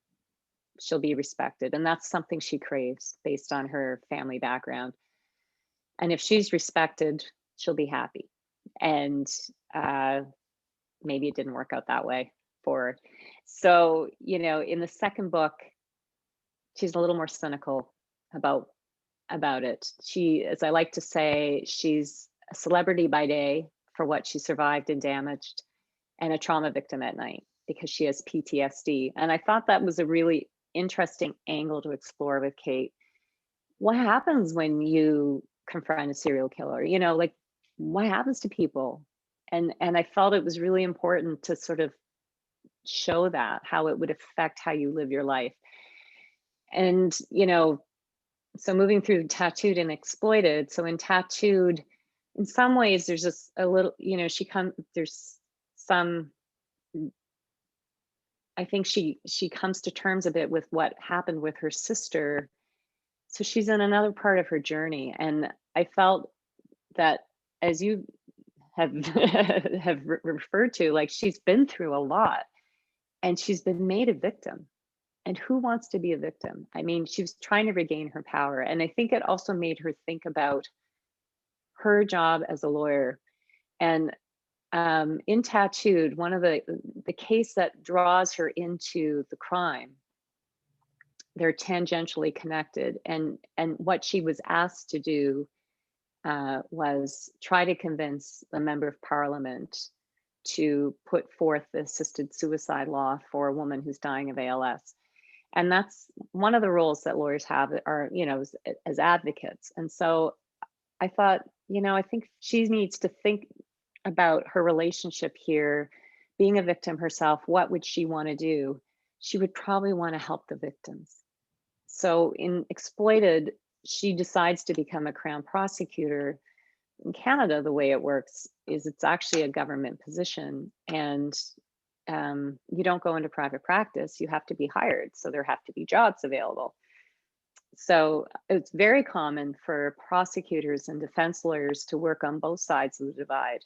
she'll be respected. And that's something she craves based on her family background. And if she's respected, she'll be happy. And maybe it didn't work out that way for her. So, in the second book, she's a little more cynical about it. She, as I like to say, she's a celebrity by day for what she survived and Damaged, and a trauma victim at night because she has PTSD. And I thought that was a really interesting angle to explore with Kate. What happens when you confront a serial killer? Like, what happens to people? And I felt it was really important to sort of show that, how it would affect how you live your life. And so moving through Tattooed and Exploited. So in Tattooed, in some ways, there's just a little, there's some, I think she comes to terms a bit with what happened with her sister. So she's in another part of her journey. And I felt that, as you have referred to, like, she's been through a lot and she's been made a victim. And who wants to be a victim? I mean, she was trying to regain her power. And I think it also made her think about her job as a lawyer. And in Tattooed, one of the case that draws her into the crime, they're tangentially connected. And what she was asked to do was try to convince a member of parliament to put forth the assisted suicide law for a woman who's dying of ALS. And that's one of the roles that lawyers have are, as advocates. And so I thought, I think she needs to think about her relationship here, being a victim herself. What would she want to do? She would probably want to help the victims. So in Exploited, she decides to become a Crown prosecutor. In Canada, the way it works is it's actually a government position, and you don't go into private practice, you have to be hired. So there have to be jobs available. So it's very common for prosecutors and defense lawyers to work on both sides of the divide.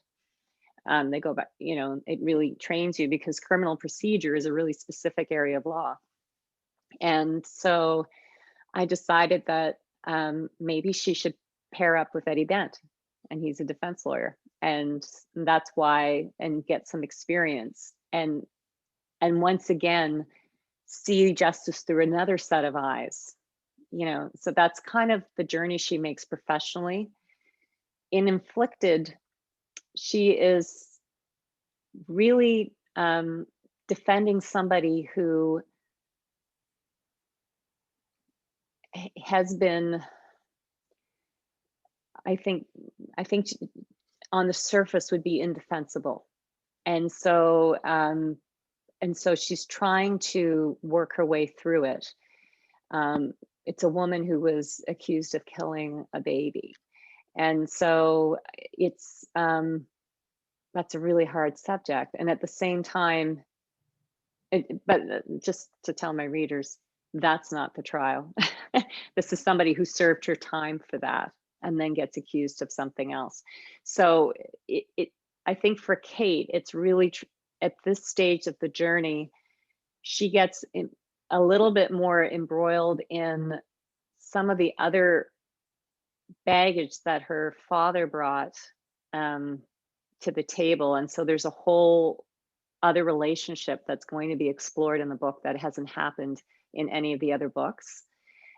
They go back, it really trains you, because criminal procedure is a really specific area of law. And so I decided that maybe she should pair up with Eddie Bent, and he's a defense lawyer. And that's why, and get some experience. And once again, see justice through another set of eyes. So that's kind of the journey she makes professionally. In Inflicted, she is really defending somebody who has been, I think on the surface would be indefensible. And so she's trying to work her way through it. It's a woman who was accused of killing a baby. And so it's, that's a really hard subject. And at the same time, but just to tell my readers, that's not the trial. This is somebody who served her time for that and then gets accused of something else. So I think for Kate, it's really, at this stage of the journey, she gets a little bit more embroiled in some of the other baggage that her father brought to the table. And so there's a whole other relationship that's going to be explored in the book that hasn't happened in any of the other books.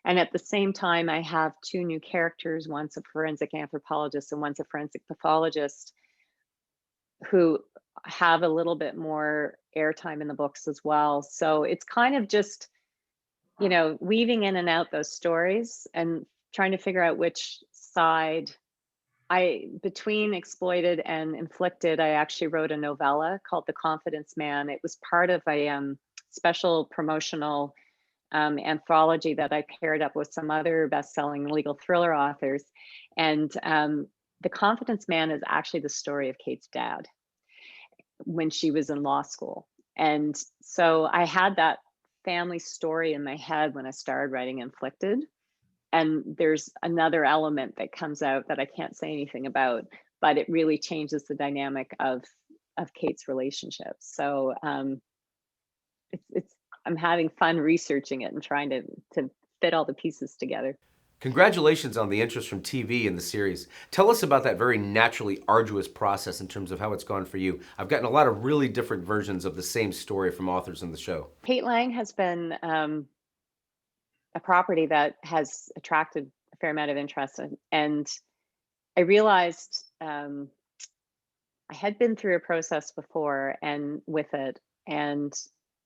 And at the same time, I have two new characters. One's a forensic anthropologist and one's a forensic pathologist, who have a little bit more airtime in the books as well. So it's kind of just, weaving in and out those stories and trying to figure out which side. Between Exploited and Inflicted, I actually wrote a novella called The Confidence Man. It was part of a special promotional anthology that I paired up with some other best-selling legal thriller authors. And The Confidence Man is actually the story of Kate's dad when she was in law school. And so I had that family story in my head when I started writing Inflicted. And there's another element that comes out that I can't say anything about, but it really changes the dynamic of Kate's relationship. So I'm having fun researching it and trying to fit all the pieces together. Congratulations on the interest from TV in the series. Tell us about that very naturally arduous process in terms of how it's gone for you. I've gotten a lot of really different versions of the same story from authors in the show. Kate Lang has been a property that has attracted a fair amount of interest. And I realized I had been through a process before and with it. And,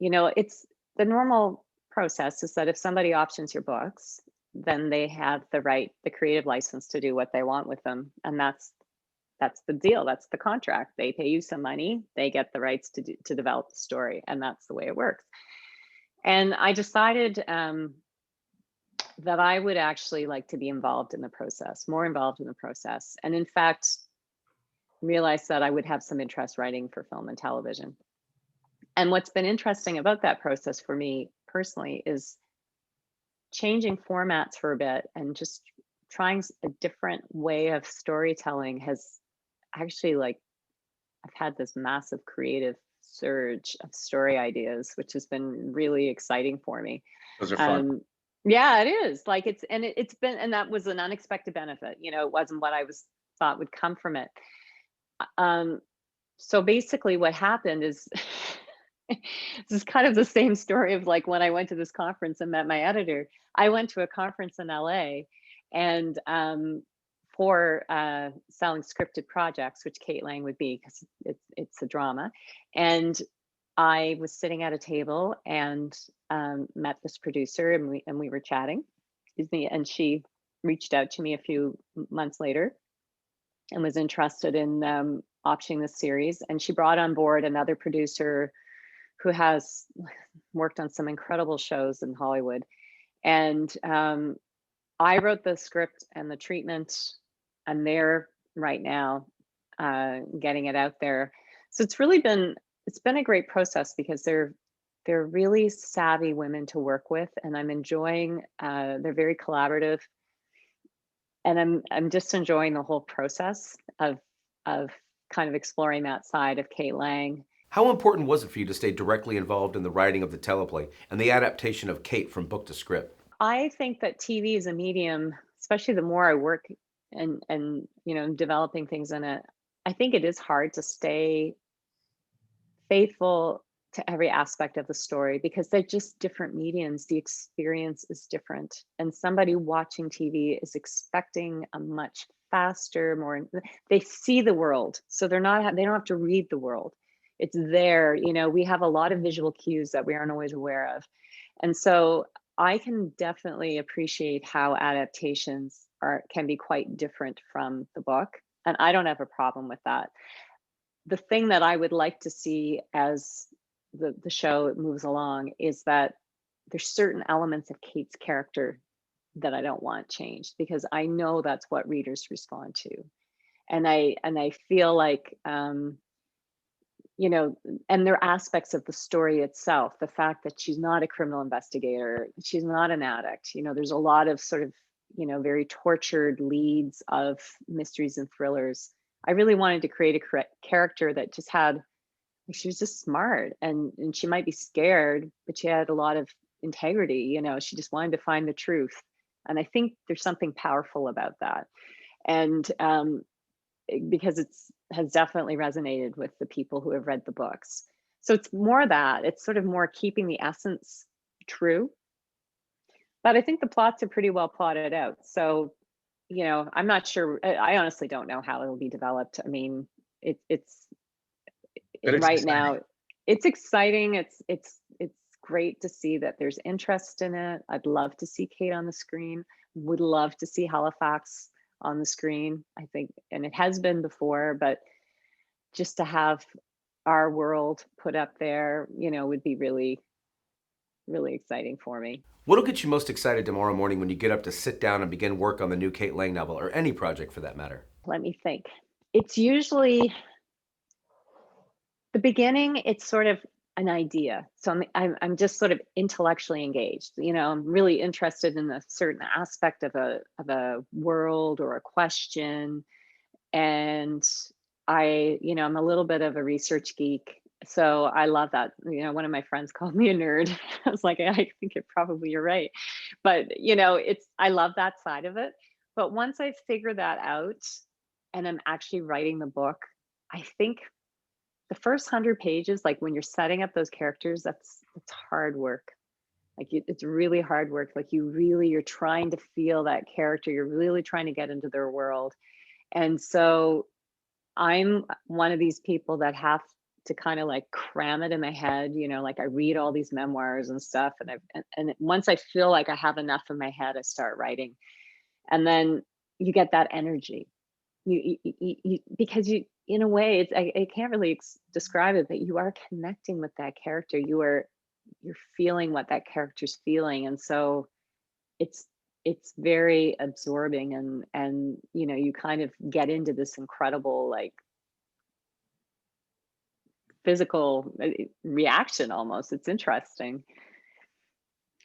it's the normal process is that if somebody options your books, then they have the creative license to do what they want with them. And that's the deal. That's the contract. They pay you some money, they get the rights to develop the story. And that's the way it works. And I decided that I would actually like to be involved in the process, more involved in the process. And in fact, realized that I would have some interest writing for film and television. And what's been interesting about that process for me personally is changing formats for a bit and just trying a different way of storytelling has actually, I've had this massive creative surge of story ideas, which has been really exciting for me. Those are fun. Yeah, it is. It's been, and that was an unexpected benefit. It wasn't what I thought would come from it. So basically what happened is this is kind of the same story of when I went to this conference and met my editor. I went to a conference in LA and for selling scripted projects, which Kate Lang would be, because it's a drama. And I was sitting at a table and met this producer, and we were chatting, excuse me, and she reached out to me a few months later and was interested in optioning the series. And she brought on board another producer who has worked on some incredible shows in Hollywood. And I wrote the script and the treatment. I'm there right now, getting it out there. So it's been a great process because they're really savvy women to work with, and I'm enjoying. They're very collaborative, and I'm just enjoying the whole process of kind of exploring that side of Kate Lang. How important was it for you to stay directly involved in the writing of the teleplay and the adaptation of Kate from book to script? I think that TV is a medium, especially the more I work and developing things in it. I think it is hard to stay faithful to every aspect of the story because they're just different mediums. The experience is different, and somebody watching TV is expecting a much faster, more. They see the world, so they don't have to read the world. It's there. We have a lot of visual cues that we aren't always aware of, and so I can definitely appreciate how adaptations can be quite different from the book, and I don't have a problem with that. The thing that I would like to see as the show moves along is that there's certain elements of Kate's character that I don't want changed because I know that's what readers respond to. And I feel like and there are aspects of the story itself, the fact that she's not a criminal investigator, she's not an addict. There's a lot of sort of, very tortured leads of mysteries and thrillers. I really wanted to create a character that just had, she was just smart, and she might be scared, but she had a lot of integrity. She just wanted to find the truth. And I think there's something powerful about that. And because has definitely resonated with the people who have read the books. So it's more that, it's sort of more keeping the essence true. But I think the plots are pretty well plotted out. So, I'm not sure. I honestly don't know how it'll be developed. I mean, it's right exciting. now, it's exciting. It's great to see that there's interest in it. I'd love to see Kate on the screen. Would love to see Halifax on the screen, I think, and it has been before, but just to have our world put up there, would be really, really exciting for me. What'll get you most excited tomorrow morning when you get up to sit down and begin work on the new Kate Lang novel, or any project for that matter? Let me think. It's usually the beginning. It's sort of an idea. So I'm just sort of intellectually engaged. I'm really interested in a certain aspect of a world or a question. And I'm a little bit of a research geek. So I love that. One of my friends called me a nerd. I was like, I think you're right. But, I love that side of it. But once I figure that out and I'm actually writing the book, I think the first 100 pages, like when you're setting up those characters, it's hard work. Like it's really hard work. Like you're trying to feel that character. You're really trying to get into their world. And so I'm one of these people that have to kind of like cram it in my head, like I read all these memoirs and stuff. And once I feel like I have enough in my head, I start writing. And then you get that energy. Because in a way, I can't really describe it, but you are connecting with that character. You're feeling what that character's feeling. And so it's very absorbing, and you kind of get into this incredible like physical reaction almost. It's interesting.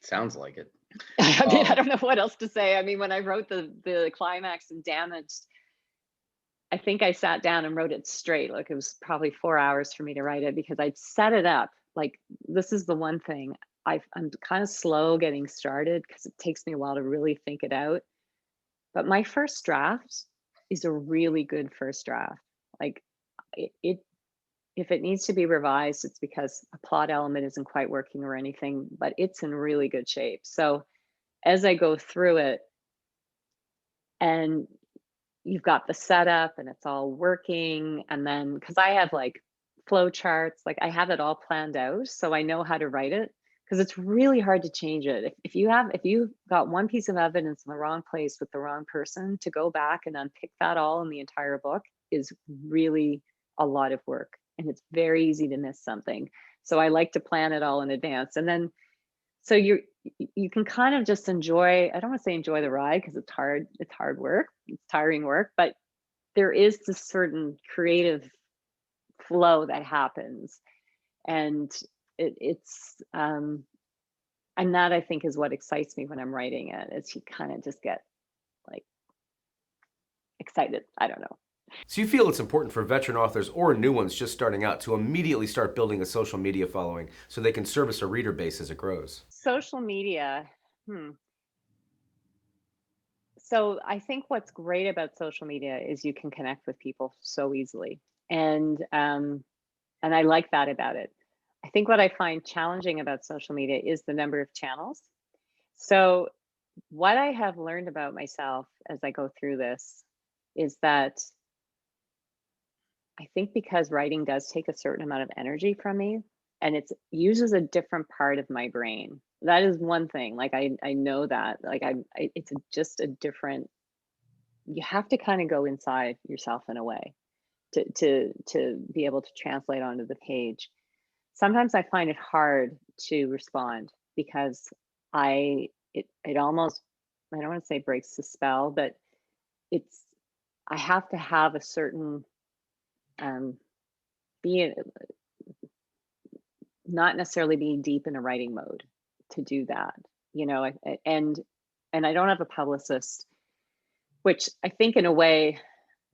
Sounds like it. I mean, I don't know what else to say. I mean, when I wrote the climax in Damaged, I think I sat down and wrote it straight. Like it was probably 4 hours for me to write it because I'd set it up. Like, this is the one thing I'm kind of slow getting started because it takes me a while to really think it out. But my first draft is a really good first draft. Like if it needs to be revised, it's because a plot element isn't quite working or anything, but it's in really good shape. So as I go through it, and you've got the setup and it's all working, and then because I have like flow charts. Like I have it all planned out, so I know how to write it, because it's really hard to change it. If you got one piece of evidence in the wrong place with the wrong person, to go back and unpick that all in the entire book is really a lot of work, and it's very easy to miss something. So I like to plan it all in advance, and then so you can kind of just enjoy, I don't want to say enjoy the ride, because it's hard work, it's tiring work, but there is this certain creative flow that happens, and it's and that I think is what excites me when I'm writing it, is you kind of just get like excited. I don't know. So you feel it's important for veteran authors or new ones just starting out to immediately start building a social media following so they can service a reader base as it grows? Social media. So I think what's great about social media is you can connect with people so easily. And I like that about it. I think what I find challenging about social media is the number of channels. So what I have learned about myself as I go through this is that I think because writing does take a certain amount of energy from me, and it uses a different part of my brain. That is one thing. Like I know that. Like it's just a different. You have to kind of go inside yourself in a way to be able to translate onto the page. Sometimes I find it hard to respond because it almost, I don't want to say breaks the spell, but it's I have to have a certain be not necessarily being deep in a writing mode to do that, you know. And I don't have a publicist, which I think in a way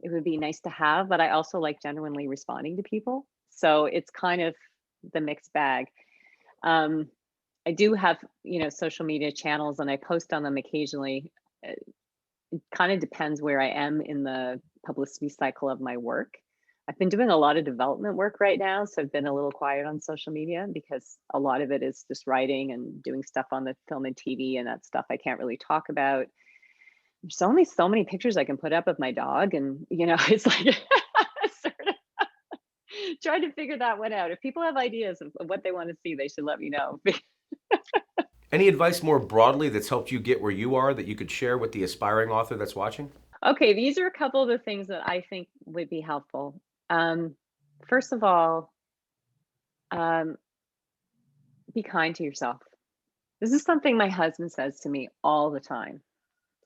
it would be nice to have, but I also like genuinely responding to people, so it's kind of the mixed bag. um I do have, social media channels, and I post on them occasionally. It kind of depends where I am in the publicity cycle of my work. I've been doing a lot of development work right now, so I've been a little quiet on social media because a lot of it is just writing and doing stuff on the film and TV, and that stuff I can't really talk about. There's only so many pictures I can put up of my dog, and it's like sort of trying to figure that one out. If people have ideas of what they want to see, they should let me know. Any advice more broadly that's helped you get where you are that you could share with the aspiring author that's watching? Okay, these are a couple of the things that I think would be helpful. First of all, um, be kind to yourself. This is something my husband says to me all the time.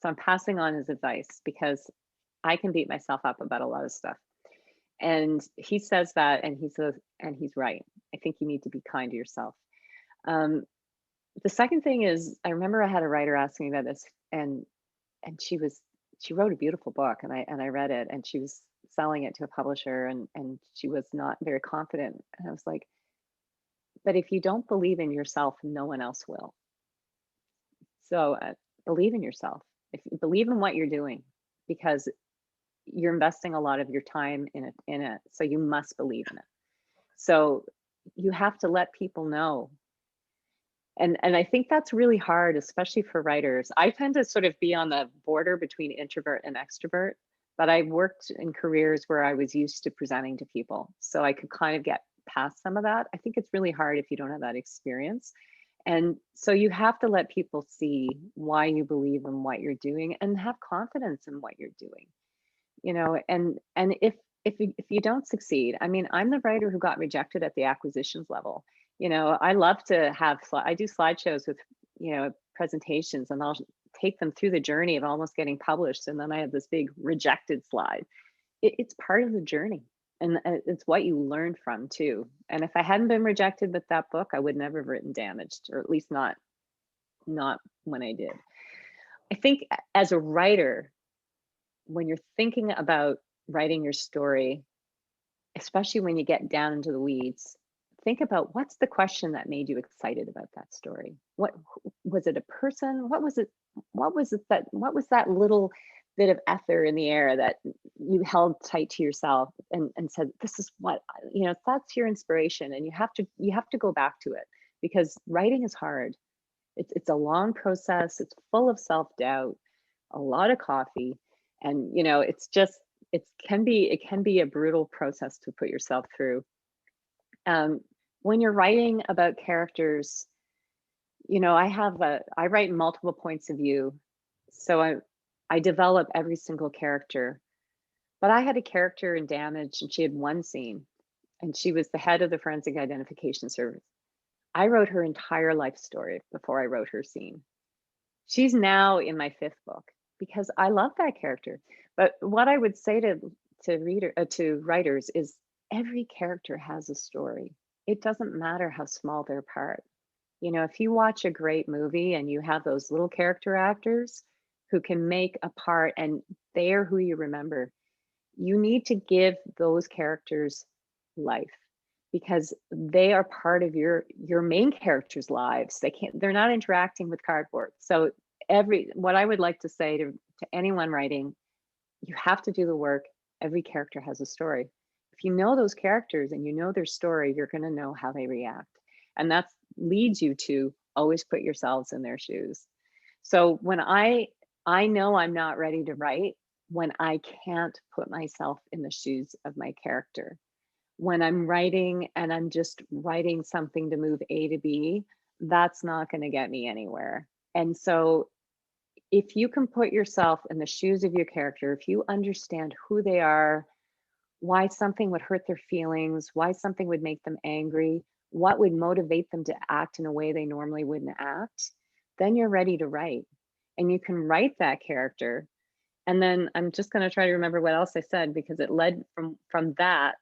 So I'm passing on his advice because I can beat myself up about a lot of stuff. And he says that, and he's right. I think you need to be kind to yourself. Um, the second thing is, I remember I had a writer ask me about this, and she wrote a beautiful book, and I read it, and she was selling it to a publisher, and she was not very confident. And I was like, but if you don't believe in yourself, no one else will. So believe in yourself. If you believe in what you're doing, because you're investing a lot of your time in it, so you must believe in it. So you have to let people know. And I think that's really hard, especially for writers. I tend to sort of be on the border between introvert and extrovert, but I worked in careers where I was used to presenting to people, so I could kind of get past some of that. I think it's really hard if you don't have that experience. And so you have to let people see why you believe in what you're doing and have confidence in what you're doing. And if you don't succeed, I mean, I'm the writer who got rejected at the acquisitions level. I love to have I do slideshows with presentations, and I'll take them through the journey of almost getting published, and then I have this big rejected slide. It's part of the journey, and it's what you learn from too. And if I hadn't been rejected with that book, I would never have written Damaged, or at least not when I did. I think as a writer, when you're thinking about writing your story, especially when you get down into the weeds, think about, what's the question that made you excited about that story? What was it? A person? What was it? What was that little bit of ether in the air that you held tight to yourself and said, this is what, that's your inspiration. And you have to go back to it, because writing is hard. It's a long process. It's full of self-doubt, a lot of coffee. And it can be a brutal process to put yourself through. When you're writing about characters, I write multiple points of view. So I develop every single character. But I had a character in Damage and she had one scene and she was the head of the forensic identification service. I wrote her entire life story before I wrote her scene. She's now in my 5th book because I love that character. But what I would say to writers is every character has a story. It doesn't matter how small their part. If you watch a great movie and you have those little character actors who can make a part and they're who you remember, you need to give those characters life because they are part of your main characters' lives. They're not interacting with cardboard. So what I would like to say to anyone writing, you have to do the work. Every character has a story. If you know those characters and you know their story, you're going to know how they react. And that leads you to always put yourselves in their shoes. So when I know I'm not ready to write when I can't put myself in the shoes of my character. When I'm writing and I'm just writing something to move A to B, that's not going to get me anywhere. And so if you can put yourself in the shoes of your character, if you understand who they are, why something would hurt their feelings, why something would make them angry, what would motivate them to act in a way they normally wouldn't act, then you're ready to write. And you can write that character. And then I'm just going to try to remember what else I said because it led from that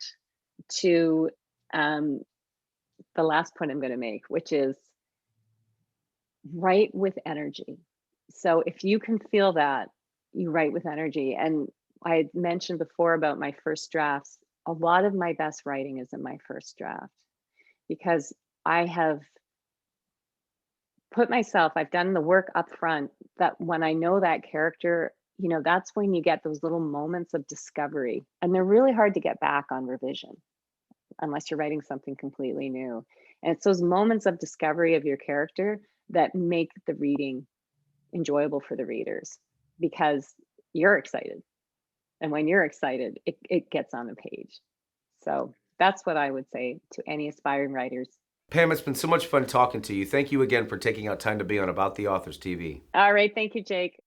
to the last point I'm going to make, which is write with energy. So if you can feel that, you write with energy. And I had mentioned before about my first drafts. A lot of my best writing is in my first draft because I have I've done the work up front that when I know that character, that's when you get those little moments of discovery. And they're really hard to get back on revision unless you're writing something completely new. And it's those moments of discovery of your character that make the reading enjoyable for the readers because you're excited. And when you're excited, it gets on the page. So that's what I would say to any aspiring writers. Pam, it's been so much fun talking to you. Thank you again for taking out time to be on About the Authors TV. All right. Thank you, Jake.